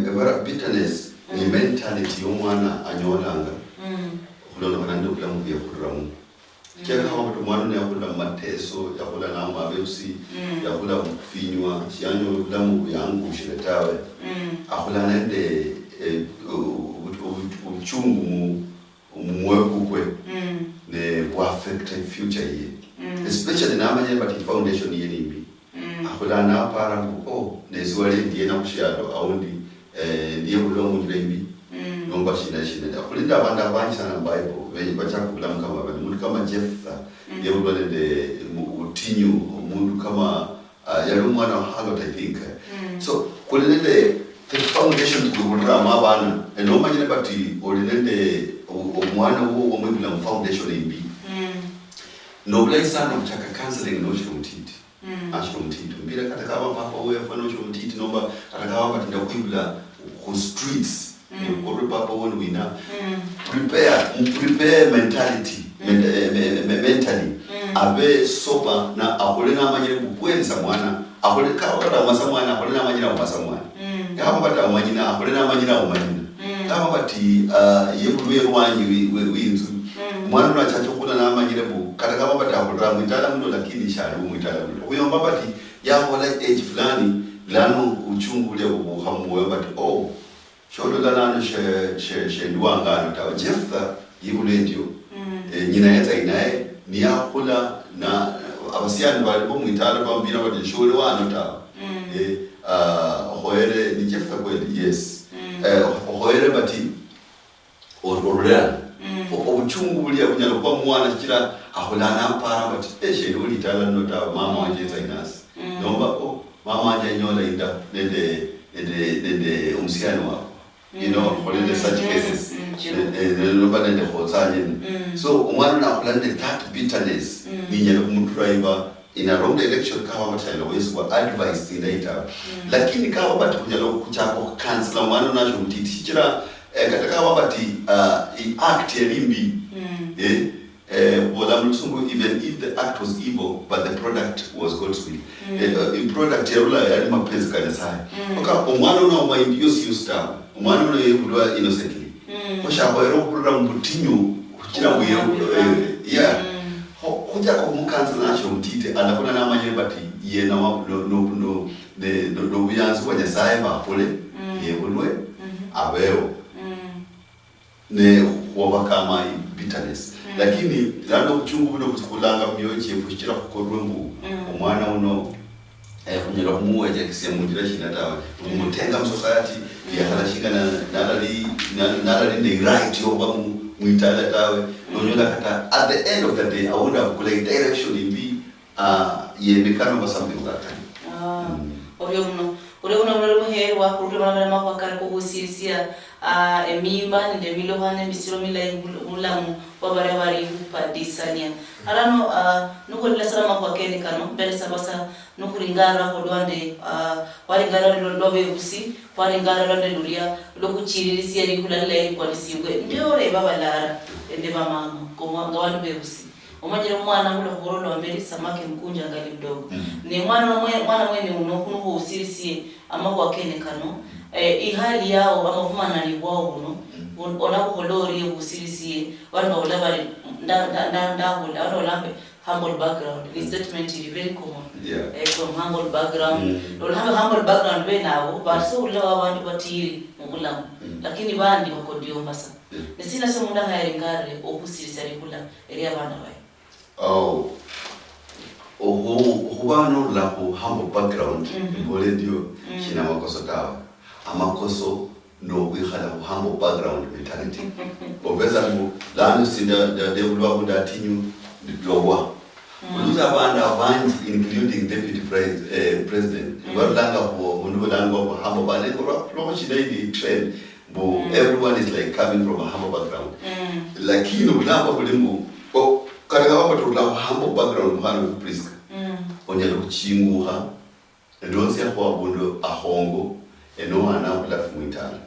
ebara bitterness ni mentality yomwana anyolanga lono kana ndo kula mubye kuramu kera kama mtu mwana ne yakula mateso yakula na mabeusi yakula kufinywa sianyo kula mu yangu shiretawe akula nende uchungu mweku kwe ne affect future ye especially na amanye but foundation ye nimbi akula na para ko ne ziwale ndiye na kushado aundi ndiye kula mu ndembi nomba shina kulinda abantu abanji sana Bible wenye bachakula kama bali kama Jephthah yebulwane de utinyu umuntu kama yari umwana wa Hagot I think so kulele the foundation kubura mabana enomanyine bati olende umwana wo omwibula foundation imbi nobla sana mchaka counseling no chomtiti ashomtiti mbira katakaba papa wewe fano chomtiti nomba katakaba bati ndakwibula ku streets or papa when we now prepare mentality mentally abe sopa na akole na manyire bukwenza mwana akole ka wala masa mwana akole na manyira masa mwana kama bata manyina akole na manyira manyina kama bati yebulwe rwanyi winzu mwana na chacho kula na manyire bu kata kama bata akole mwitala ndo lakini shari mwitala ndo uyomba bati yako like age fulani lano uchungu ule buhamu bati oh shodo lana she duanga na Jephthah yibule ndio nyina yeta inaye ni yakula na abasiani bali bomwitala bambira bati shole wana ta hoere ni Jephthah kweli yes hoere bati ororera obuchungu buli akunyala kwa mwana kira aholana para bati she uli tala no ta mama wanje tainasi nomba mama wanje nyola inda nende umsiano wako you know for the such cases nobody the hotsanye so umwana na kulande that bitterness ninyele kumdriver in a wrong direction kawa batala wesi kwa advice later lakini kawa bati kunyala kuchako cancel mwana na jomtiti kira kataka wabati I act elimbi wala mlusungu even if the act was evil but the product was God's will in product yarula yali mapenzi kanisa oka umwana una umainduce you star umwana una yebulwa innocently kosha kwa yero kulura mbutinyu kukira mwe yeah kuja kumukanza nacho mtite anakona na manyere bati ye na no buyanzu kwa nyasaye bakole yebulwe abeo ne kuwabakama bitterness lakini lano uchungu buno kukulanga myoje kushira kukorwengu umwana uno kunyera kumuweje kisemundira shinatawe umutenga society ya harashika nalali ne right yoba muitala tawe nonyola kata at the end of the day I wonder kule direction imbi yendekana kwa something like that. Ore muherwa kurumana makwakara kuhusisia emimba nde milohane misiro mila ulamu wabare bari upadisania arano nuko lesara makwakene kano bere sabasa nukuringara hodwande waringara lobe usi waringara londe luria lokuchirisia rikulale kwalisiwe ndio re babalara ende mama ko ngawanu bebusi omajira mwana mulo horolo ambeli samake mkunja ngali mdogo ni mwana mwene unokuno usirisie ama kwa kene kano ihali yao amavuma nali wao uno onako kolori usirisie wanda olabari nda olambe humble background the statement is very common from humble background humble background we nawo baso ulawa abantu batiri mugulamu lakini bandi bakodio mbasa nesina somunda hayeringare okusirisa rikula eri abana bae Uhubano la humble background ibole dio shina makoso tawa amakoso no wikhala humble background mentality obeza mu lanu sinda de ulwa kuda tinyu dlowa uluza banda abanji including deputy president walanga ko mundu langa ko humble bane ko lo shina ni trend bo everyone is like coming from a humble background lakini ulamba kulimbu kada watu la humble background hano kupriska onyalo kuchinguha ndonse kwa bondo ahongo eno ana kula fumwitana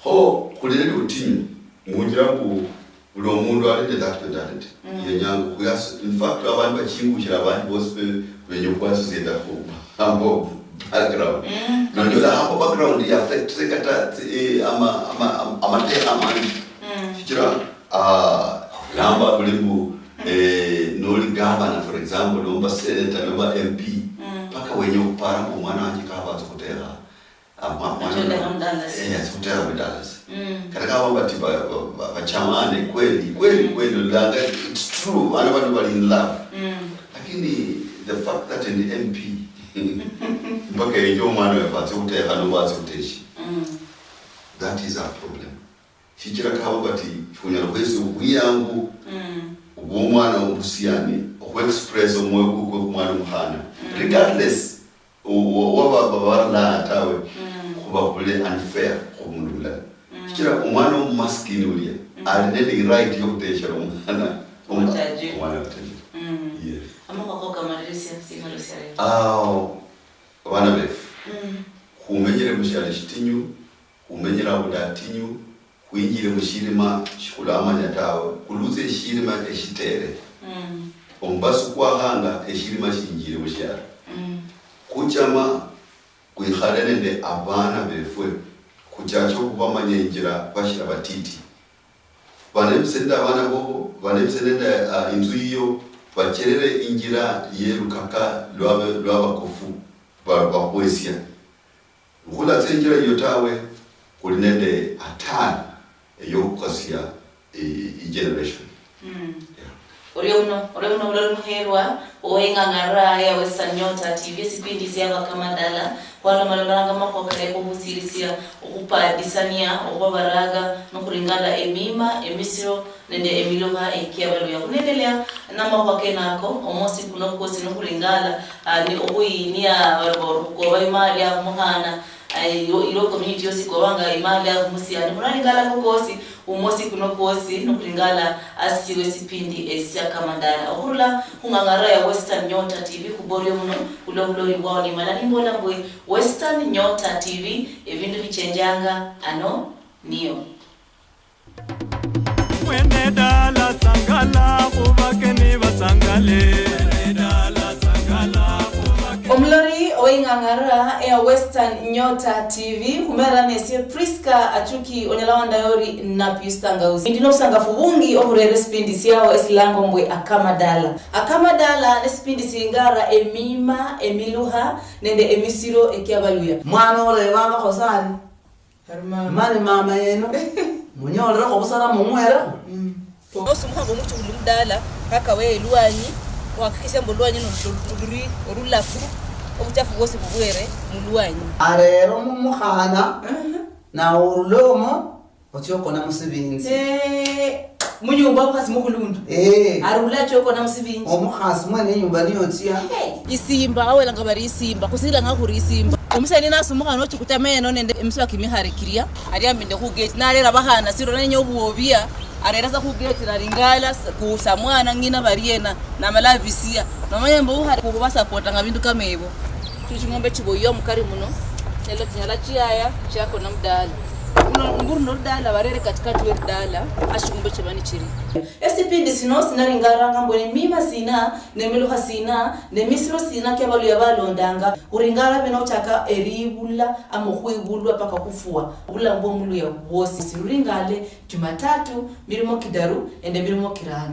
ho kulele utinyu munjirabu ulo mundu alinde that mentality yenyangu kuyas in fact abantu bachingushira abantu bose benye kwasizenda ko humble background ndio la humble background ya affect sekata ama hijira lamba bulimbu noli governor for example nomba senator nomba MP paka wenye kupara kwa mwana wanje kaba tukutera tukutera Dallas katika wamba tiba wachamane kweli langa it's true wana watu wali in love lakini the fact that in the MP mpaka yenye mwana wapati tukutera nomba tukuteshi that is our problem Fichira kawa bati funyalo kwezi uyangu umwana ubusiani express omweku kwa mwana muhana regardless waba la tawe kuba kule unfair kumundula fichira umwana maskini ulia already right yokutesha umwana umataji yes ama kwa kama resi simalosare wana bef kumenyere mushale shitinyu kumenyera budatinyu kuinjire mushirima shikulama nyatawe kuluze shirima eshitere ombasu kwa hanga eshirima shinjire mushara kuchama kuikhalene abana befwe kuchacho kubamanya injira bashira batiti banemsenda abana bobo banemsenda inzu iyo bacherere injira yerukaka lwabakofu bakwesia ngula zenjira yotawe kulinende atana yokukasia generation Oreuno muherwa oengangara ya Western Nyota TV sipindi ziyaka kama dala wala malanganga mako kare ko busirisia okupa disania okubaraga nokuringala emima emisiro nende emiloha ekiabalo ya kunendelea nama kwake nako omosi kunokosi nokuringala ni obuyinia ko bayimali ya muhana ilo community yosi ko banga imali ya musiani munaringala kokosi umosi kunokosi nokuringala asiwe sipindi esya kamandala ohula kungangara ya Western Nyota TV kuborio muno ulolori wao ni malani mbola mbwe Western Nyota TV evindu vichenjanga ano niyo Mwene dala sangala kubakeni basangale dala sangala Omlori oingangara ya Western Nyota TV kumera nesi Priska achuki onyalawanda yori na pistanga uzi ndino sangafu bungi ohurere spindi siao esilango mbwe akamadala nespindi singara emima emiluha nende emisiro ekiabaluya mwana ole wanga khosani mani mama yeno munyolera khobusara mumwera osumuha ngomuchu ulumdala kaka we luanyi wakikisha mbulwanyi noluri orulafu obuchafu bwose bubwere mulwanyi arero mumukhana na urulomo otyokona musibinzi munyumba kwasi mukulundu arula choko na msivinji omukhasi mwene nyumba niyo tia isimba awela ngabari isimba kusila ngakuri isimba umusani nasumuka no chikuta meno nende emswa kimiharikiria ari ambinde ku gate nalera bahana siro nanyo buobia arerasa ku gate naringala ku samwana ngina bariena na malavisia namanya mbo hari ku basapota ngabindu kamebo tuchingombe chiboyo mukari muno nelo tinyala chiaya chako na mdala nguru no dala barere katikati we dala ashingombe chebani chiri esipindi sino sinaringara ngambone mima sina nemiluha sina nemisiro sina kebalu yabalondanga uringara bino chaka eribula amukhwibulwa paka kufua bula mbomulu ya bosi siringale Jumatatu mirimo kidaru ende mirimo kirana